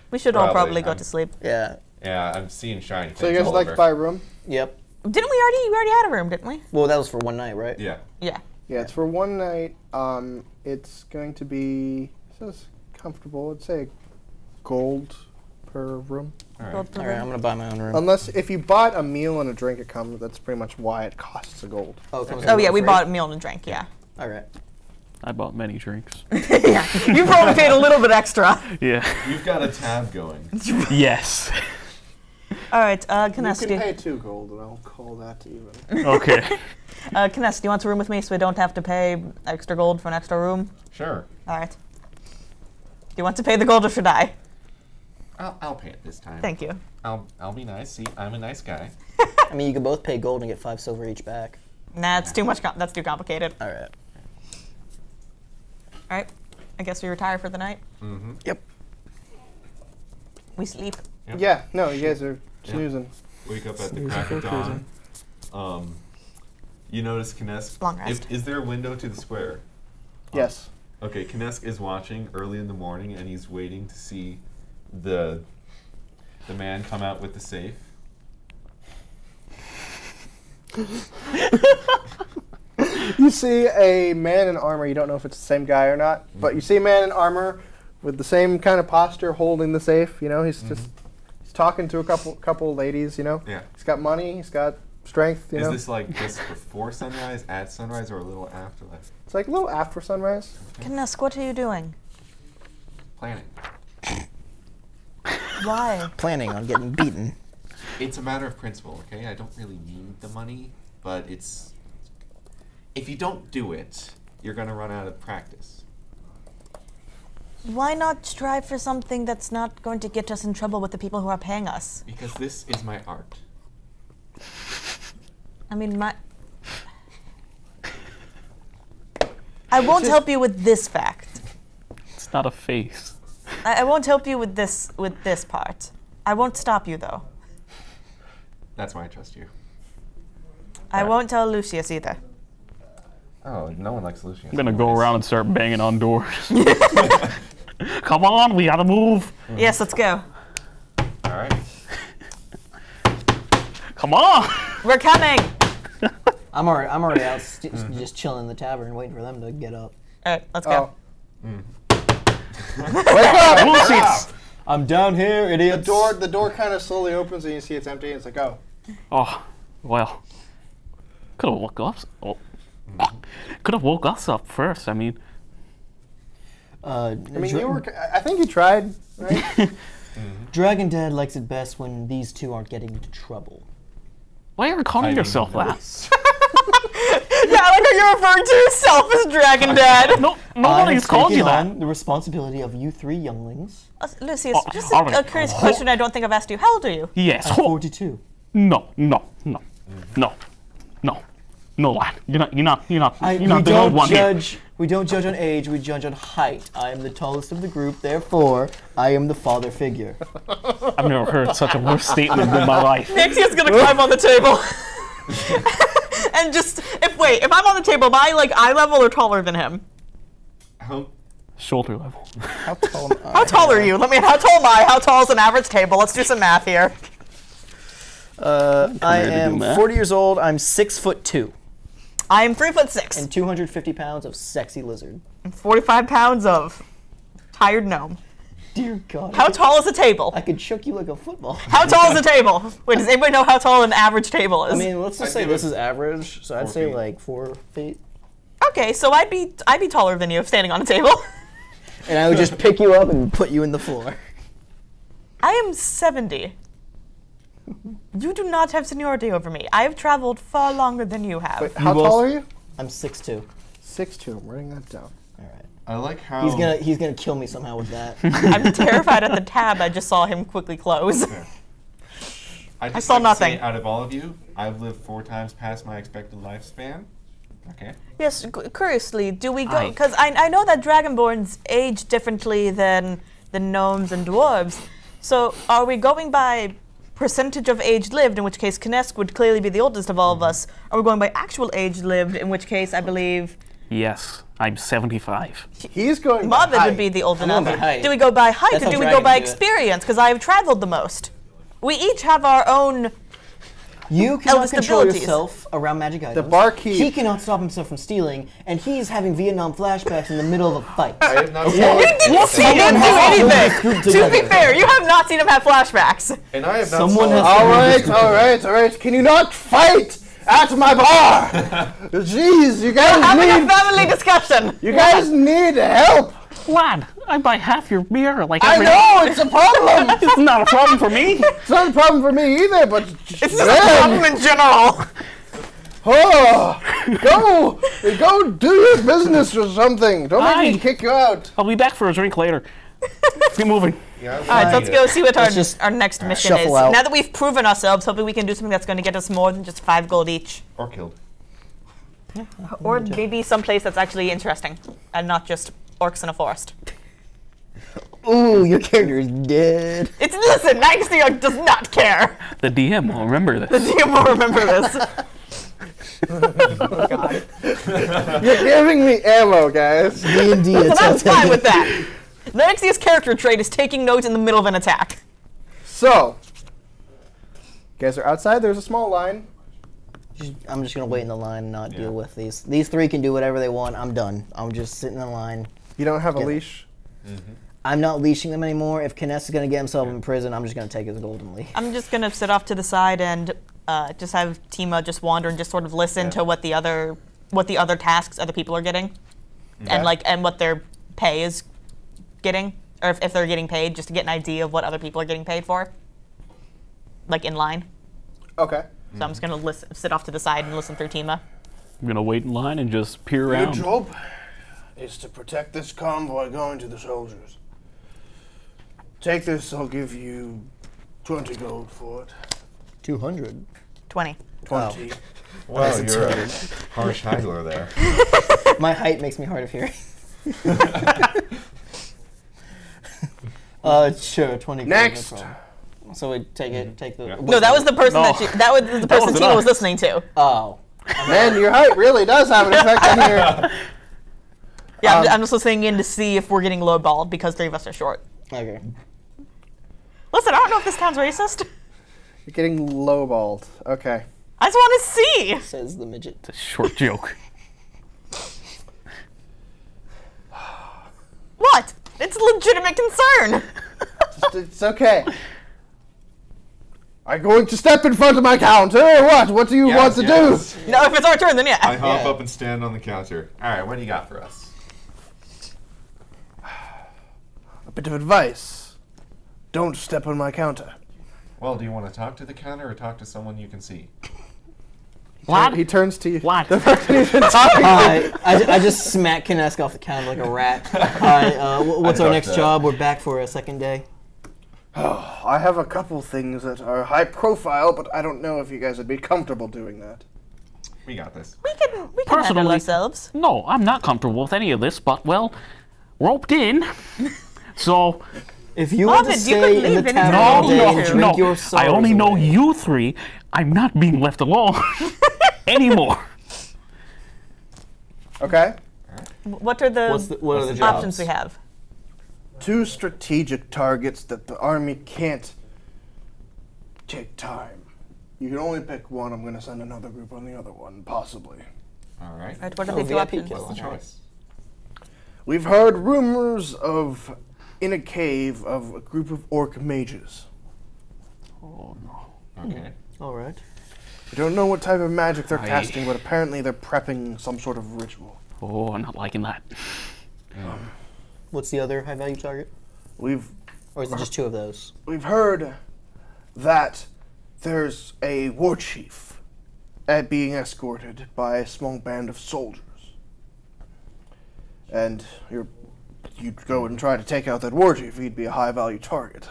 S3: We should all
S2: Probably,
S3: probably go to sleep.
S4: Yeah.
S2: Yeah, I'm seeing shiny things
S1: So you guys
S2: all
S1: would like
S2: over.
S1: to buy a room?
S4: Yep.
S3: Didn't we already? We already had a room, didn't we?
S4: Well, that was for one night, right?
S2: Yeah.
S3: Yeah.
S1: Yeah, it's for one night. It's going to be, it says comfortable. I'd say gold per room.
S2: All right.
S3: Gold per
S4: All right,
S3: room.
S4: I'm gonna buy my own room.
S1: Unless if you bought a meal and a drink, it comes. That's pretty much why it costs a gold.
S4: Oh, it comes
S3: Oh
S4: with
S3: yeah,
S4: it
S3: we
S4: free?
S3: bought a meal and a drink. Yeah.
S4: All right.
S5: I bought many drinks.
S3: Yeah. You probably paid a little bit extra.
S5: Yeah.
S2: You've got a tab going.
S5: Yes.
S3: All right,
S1: You
S3: Kinesk,
S1: can pay 2 gold, and I'll call that even.
S5: Okay.
S3: Kinesk, do you want to room with me so we don't have to pay extra gold for an extra room?
S2: Sure.
S3: All right. Do you want to pay the gold or should I?
S2: I'll pay it this time.
S3: Thank you.
S2: I'll be nice. See, I'm a nice guy.
S4: I mean, you could both pay gold and get 5 silver each back.
S3: Nah, it's too much. That's too complicated.
S4: All right.
S3: All right. I guess we retire for the night.
S2: Mm-hmm.
S4: Yep.
S3: We sleep.
S2: Yep.
S1: Yeah, no, you guys are snoozing.
S2: Wake up at the crack of dawn. You notice Kinesk.
S3: Long rest.
S2: Is there a window to the square?
S1: Yes.
S2: Okay, Kinesk is watching early in the morning, and he's waiting to see the man come out with the safe.
S1: You see a man in armor. You don't know if it's the same guy or not, but you see a man in armor with the same kind of posture, holding the safe. You know, he's just he's talking to a couple ladies. You know,
S2: Yeah.
S1: he's got money. He's got strength. You
S2: Is
S1: know,
S2: this like just before sunrise, at sunrise, or a little after that?
S1: it's like a little after sunrise.
S3: Kinesk, what are you doing?
S2: Planning.
S3: Why?
S4: Planning on getting beaten.
S2: It's a matter of principle, okay? I don't really need the money, but it's... If you don't do it, you're gonna run out of practice.
S3: Why not strive for something that's not going to get us in trouble with the people who are paying us?
S2: Because this is my art.
S3: I mean, I won't help you with this fact.
S5: It's not a face.
S3: I won't help you with this part. I won't stop you though.
S2: That's why I trust you.
S3: I won't tell Lucius either.
S2: Oh, no one likes Lucius.
S5: I'm gonna go around and start banging on doors. Come on, we gotta move.
S3: Yes, let's go.
S2: Alright.
S5: Come on.
S3: We're coming.
S4: I'm already out just chilling in the tavern, waiting for them to get up.
S3: All right, let's go.
S1: Wake up!
S5: Lucius.
S4: I'm down here, idiots.
S1: The door kind of slowly opens and you see it's empty. And it's like, oh,
S5: Oh, well. Could have woke us. Oh. Could have woke us up first. I mean,
S1: I mean, you were. I think you tried, right?
S4: Dragon Dad likes it best when these two aren't getting into trouble.
S5: why are you calling
S2: Hiding
S5: yourself
S2: in the
S5: that?
S2: woods.
S3: Yeah, I like how you're referring to yourself as Dragon Dad.
S5: No, nobody's called you that.
S4: on the responsibility of you 3 younglings.
S3: Lucius, just a curious question I don't think I've asked you. How old are you?
S5: Yes.
S4: I'm 42.
S5: No, lad. You're not
S4: We
S5: the old one here.
S4: We don't judge on age, we judge on height. I am the tallest of the group, therefore, I am the father figure.
S5: I've never heard such a worse statement in my life.
S3: Nixia's gonna climb on the table. And just, if I'm on the table, am I like eye level or taller than him?
S5: Shoulder level.
S1: How tall am I?
S3: How tall are you? How tall am I? How tall is an average table? Let's do some math here.
S4: I am 40 years old, I'm 6'2".
S3: I am 3'6".
S4: And 250 pounds of sexy lizard.
S3: And 45 pounds of tired gnome.
S4: Dear God.
S3: How tall is a table?
S4: I could choke you like a football.
S3: How tall is a table? Wait, does anybody know how tall an average table is?
S4: I mean, let's just say this is average, so I'd say like 4 feet.
S3: Okay, so I'd be taller than you standing on a table.
S4: And I would just pick you up and put you in the floor.
S3: I am 70. You do not have seniority over me. I have traveled far longer than you have.
S1: Wait, how tall are you?
S4: I'm 6'2".
S1: 6'2". I'm writing that down.
S4: All right.
S2: I like how
S4: He's gonna kill me somehow with that.
S3: I'm terrified at the tab. I just saw him quickly close.
S2: I
S3: saw nothing.
S2: Out of all of you, I've lived 4 times past my expected lifespan. Okay.
S3: Yes, curiously, do we go? Because I know that Dragonborns age differently than gnomes and dwarves. So are we going by percentage of age lived, in which case Kinesk would clearly be the oldest of all of us? Are we going by actual age lived, in which case I believe...
S5: Yes, I'm 75.
S1: He's going by
S3: Marvin
S1: height.
S3: would be the old
S4: I'm going
S3: enough.
S4: by height.
S3: Do we go by height
S4: That's
S3: or
S4: how
S3: do we go
S4: dragons
S3: by
S4: do it.
S3: experience? Because I have traveled the most. We each have our own...
S4: You cannot
S3: Eldest
S4: control
S3: abilities.
S4: yourself around magic items.
S1: The barkeep.
S4: He cannot stop himself from stealing, and he's having Vietnam flashbacks in the middle of a fight.
S2: I have not seen
S3: You didn't see him do anything! To be fair, you have not seen him have flashbacks.
S2: And I have not
S4: Someone
S2: saw
S4: has-
S1: All right. Can you not fight at my bar? Jeez, you guys
S3: Having a
S1: need.
S3: family discussion.
S1: You guys need help.
S5: Lad, I buy half your beer like
S1: I
S5: every
S1: know it's a problem.
S5: It's not a problem for me.
S1: It's not a problem for me either, but
S3: It's just a problem in general.
S1: Go do your business or something. Don't make me kick you out.
S5: I'll be back for a drink later. Keep moving.
S2: Yeah,
S3: All right, so let's go see what
S4: just
S3: our next mission is.
S4: shuffle out.
S3: Now that we've proven ourselves, hopefully we can do something that's going to get us more than just 5 gold each.
S2: Or killed.
S3: Or maybe someplace that's actually interesting and not just orcs in a forest.
S4: Ooh, your character is dead.
S3: Listen, Nightsteer does not care.
S5: The DM will remember
S3: The
S5: this.
S3: DM will remember this. Oh, God.
S1: You're giving me ammo, guys.
S4: D&D
S3: So that's fine with
S4: attack.
S3: that. Nightsteer's character trait is taking notes in the middle of an attack.
S1: So, you guys are outside. There's a small line.
S4: I'm just gonna wait in the line and not deal with these. These 3 can do whatever they want. I'm done. I'm just sitting in line.
S1: You don't have a
S4: Yeah.
S1: leash.
S4: I'm not leashing them anymore. If Kiness is gonna get himself in prison, I'm just gonna take his golden leash.
S3: I'm just going to sit off to the side and just have Tima just wander and just sort of listen to what the other tasks other people are getting, and what their pay is getting, or if they're getting paid, just to get an idea of what other people are getting paid for, like in line.
S1: Okay.
S3: So I'm just going to sit off to the side and listen through Tima.
S5: I'm gonna wait in line and just peer
S1: Your
S5: around.
S1: job is to protect this convoy going to the soldiers. Take this. I'll give you 20 gold for it.
S4: 200.
S3: 20.
S1: 20.
S2: Wow, you're a harsh haggler there.
S4: My height makes me hard of hearing. Sure, 20 gold,
S1: Next.
S4: no problem. So we take it, take the...
S2: Yeah.
S3: No, that was the person
S5: No.
S3: that was the person
S5: wasn't
S3: Tima was
S5: us.
S3: listening to.
S4: Oh.
S1: Man, your height really does have an effect on here.
S3: Yeah, I'm just listening in to see if we're getting lowballed because 3 of us are short.
S4: Okay.
S3: Listen, I don't know if this sounds racist.
S1: You're getting lowballed. Okay.
S3: I just want to see.
S4: Says the midget.
S5: It's a short joke.
S3: What? It's a legitimate concern.
S1: It's okay. Are you going to step in front of my counter or what? What do you want to do?
S3: No, if it's our turn, then yeah.
S2: I hop
S4: Yeah.
S2: up and stand on the counter. All right, what do you got for us?
S1: A bit of advice. Don't step on my counter.
S2: Well, do you want to talk to the counter or talk to someone you can see?
S1: He turns to you.
S5: What?
S1: The person he's been talking to.
S4: I just smack Kinesk off the counter like a rat. What's our next job? We're back for a second day.
S1: Oh, I have a couple things that are high profile, but I don't know if you guys would be comfortable doing that.
S2: We got this.
S3: We can handle ourselves.
S5: No, I'm not comfortable with any of this, but, well, roped in. So...
S4: If you want to stay in the tavern and drink your sorrows
S5: I only know
S4: away.
S5: you three. I'm not being left alone anymore.
S1: Okay.
S3: What are the options we have?
S1: 2 strategic targets that the army can't take time. You can only pick one. I'm going to send another group on the other one, possibly.
S2: All right.
S3: Right, what are the 2 options?
S2: What's the choice?
S1: We've heard rumors of, in a cave, of a group of orc mages.
S5: Oh, no.
S2: Okay.
S4: All right.
S1: We don't know what type of magic they're casting, but apparently they're prepping some sort of ritual.
S5: Oh, I'm not liking that.
S4: What's the other high-value target? Or is it just 2 of those?
S1: We've heard that there's a war chief being escorted by a small band of soldiers. And you'd go and try to take out that war chief. He'd be a high-value target.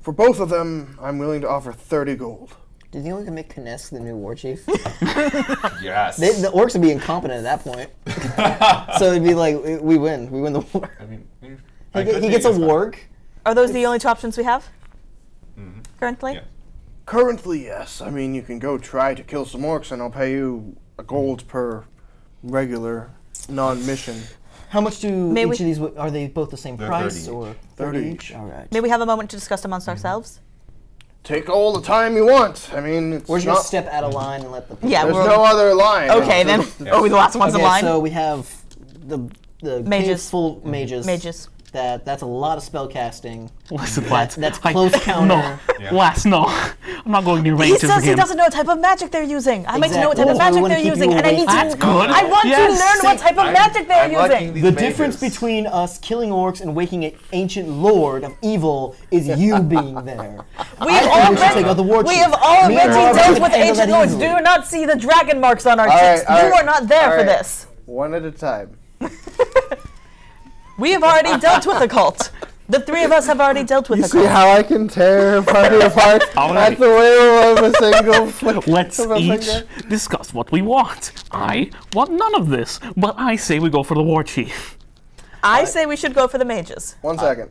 S1: For both of them, I'm willing to offer 30 gold.
S4: Did you only make Kinesk the new war chief?
S2: Yes.
S4: The orcs would be incompetent at that point. So it'd be like, we win. We win the war.
S2: I mean,
S4: He gets a warg.
S3: Are those the only 2 options we have? Currently?
S2: Yeah.
S1: Currently, yes. I mean, you can go try to kill some orcs, and I'll pay you a gold per regular non-mission.
S4: How much do each of these, are they both the same
S2: They're
S4: price?
S2: 30
S4: Or
S1: 30 each.
S4: All right.
S3: May we have a moment to discuss amongst ourselves?
S1: Take all the time you want. I mean, it's
S4: We're just
S1: not...
S4: going to step out of line and let the people...
S3: Yeah,
S1: There's no other line.
S3: Okay, then. Are we the last ones in line?
S4: So we have the
S3: Mages.
S4: full mages.
S3: Mages.
S4: That's a lot of spell casting.
S5: Listen, lads.
S4: That's close counter.
S5: No,
S2: Yeah.
S5: lads, no. I'm not going near
S3: He
S5: mages
S3: says he
S5: again.
S3: doesn't know what type of magic they're using. I like to know what type of
S4: Exactly.
S3: magic
S4: We wanna
S3: they're
S4: keep
S3: using,
S4: you
S3: and I
S4: away
S3: need
S4: from
S3: to.
S5: That's good.
S3: I want
S5: Yes.
S3: to learn what type of magic they're
S2: I'm liking
S3: using.
S2: these
S4: The
S2: mages.
S4: difference between us killing orcs and waking an ancient lord of evil is you being there.
S3: We
S4: I think we should take out the war
S3: we
S4: chief.
S3: have
S4: Me and
S3: already
S4: Marvin
S3: dealt
S4: can
S3: with
S4: handle
S3: ancient
S4: that
S3: lords.
S4: easily.
S3: Do not see the dragon marks on our
S1: All
S3: cheeks.
S1: right, all
S3: You
S1: right,
S3: are not there
S1: all
S3: for
S1: right.
S3: this.
S1: One at a time.
S3: We have already dealt with a cult. The 3 of us have already dealt with
S1: You
S3: a
S1: see
S3: cult.
S1: how I can tear a party apart at the wheel of a single flick
S5: Let's
S1: of a
S5: each
S1: finger?
S5: discuss what we want. I want none of this, but I say we go for the war chief.
S3: I say we should go for the mages.
S1: 1 second.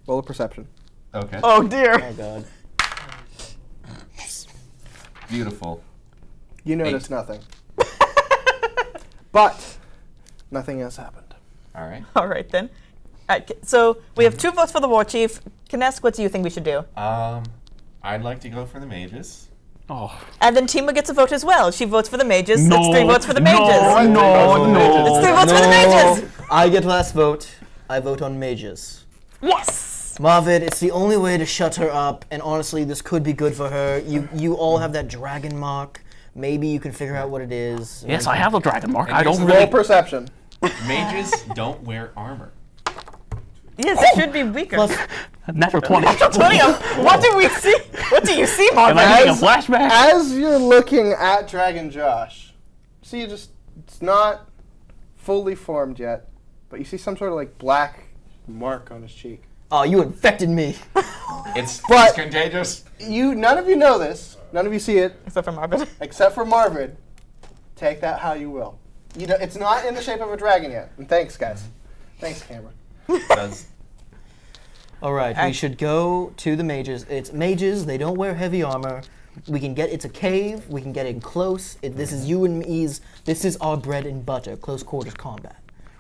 S1: Roll a perception.
S2: Okay.
S3: Oh dear.
S4: Oh god.
S2: Beautiful.
S1: You notice nothing. But nothing has happened.
S2: All right.
S3: All right then. So we have 2 votes for the war chief. Kinesk, what do you think we should do?
S2: I'd like to go for the mages.
S5: Oh,
S3: And then Tima gets a vote as well. She votes for the mages.
S5: no.
S3: It's 3 votes for the
S5: no,
S3: mages.
S5: No,
S3: It's 3
S5: no.
S3: votes for the mages.
S4: I get last vote. I vote on mages.
S3: Yes.
S4: Marvid, it's the only way to shut her up, and honestly, this could be good for her. You all have that dragon mark. Maybe you can figure out what it is.
S5: Yes, I have a dragon mark.
S2: And
S5: I don't
S2: here's
S1: Roll
S5: really.
S1: perception.
S2: Mages don't wear armor.
S3: Yes, it should be weaker.
S4: Plus,
S5: Natural 20.
S3: 20. What do we see? What do you see,
S5: Am
S3: Marvin?
S5: I getting a flashback?
S1: As you're looking at Dragon Josh, see, it's not fully formed yet, but you see some sort of like black mark on his cheek.
S4: oh, you infected me.
S2: It's
S1: But-
S2: contagious.
S1: None of you know this. None of you see it,
S3: Except for Marvin.
S1: except for Marvin. Take that how you will. It's not in the shape of a dragon yet. And thanks, guys. Thanks, camera.
S2: Does
S4: All right, we should go to the mages. It's mages. They don't wear heavy armor. We can get. It's a cave. We can get in close. This is you and me's. This is our bread and butter. Close quarters combat.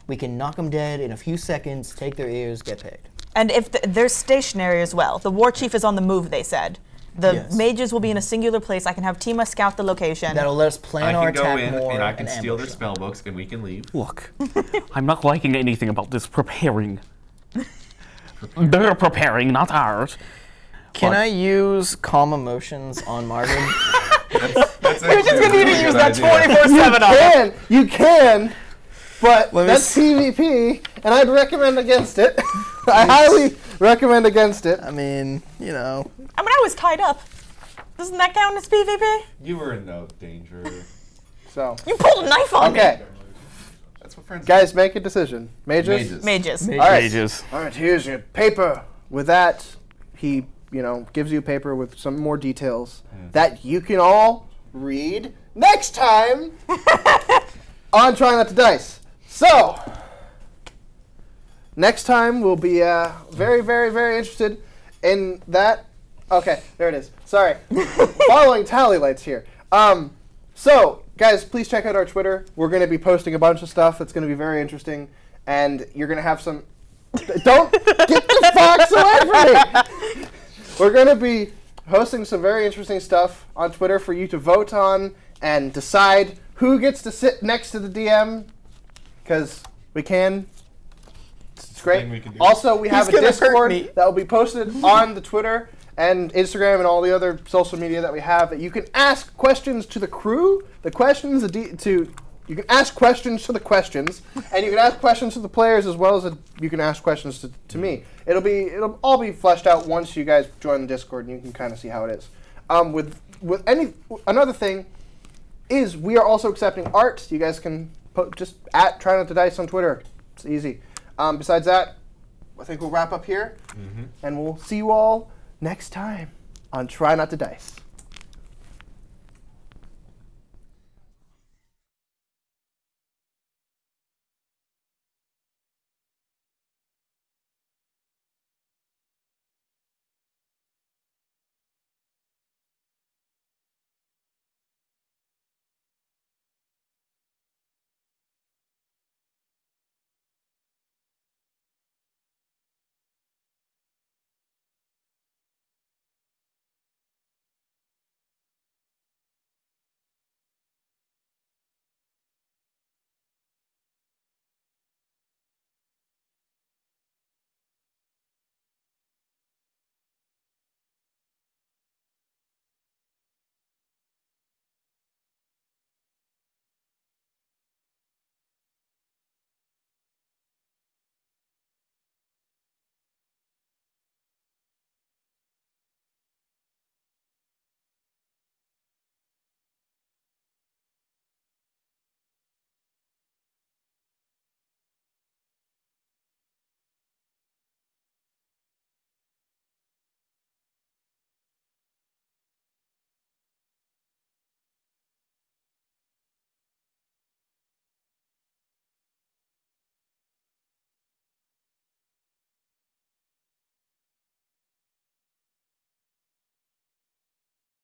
S4: We can knock them dead in a few seconds. Take their ears. Get paid.
S3: And if they're stationary as well. The war chief is on the move, they said. The
S4: Yes.
S3: mages will be in a singular place. I can have Tima scout the location.
S4: That'll let us plan our
S2: I can go
S4: attack
S2: in
S4: more
S2: and I can steal their
S4: ambush them.
S2: spell books and we can leave.
S5: Look, I'm not liking anything about this preparing. They're preparing, not ours.
S4: Can
S5: But-
S4: I use calm emotions on Marvin?
S2: That's
S3: We're just gonna need to use that 24/7 on it.
S1: You can, but
S4: Let me
S1: that's PvP, and I'd recommend against it. I highly recommend against it.
S4: I mean, you know.
S3: I mean, I was tied up. Doesn't that count as PvP?
S2: You were in no danger.
S1: So.
S3: You pulled a knife on me.
S1: Okay.
S2: That's what friends
S1: Guys, make a decision. Mages?
S3: Mages.
S1: All right.
S5: Mages.
S1: All right, here's your paper. With that, he, gives you a paper with some more details that you can all read next time on Try Not to Dice. So, next time we'll be very, very, very interested in that. Okay, there it is. Sorry. Following tally lights here. So, guys, please check out our Twitter. We're going to be posting a bunch of stuff that's going to be very interesting, and you're going to have some... Don't get the fox away from me! We're going to be hosting some very interesting stuff on Twitter for you to vote on and decide who gets to sit next to the DM, because we can. It's great. Also, we have a Discord that will be posted on the Twitter and Instagram and all the other social media that we have that you can ask questions to the crew, you can ask questions to the questions, and you can ask questions to the players as well as you can ask questions to me. It'll all be fleshed out once you guys join the Discord, and you can kind of see how it is. Another thing is we are also accepting art. You guys can just Try Not to Dice on Twitter. It's easy. Besides that, I think we'll wrap up here, and we'll see you all next time on Try Not to Dice.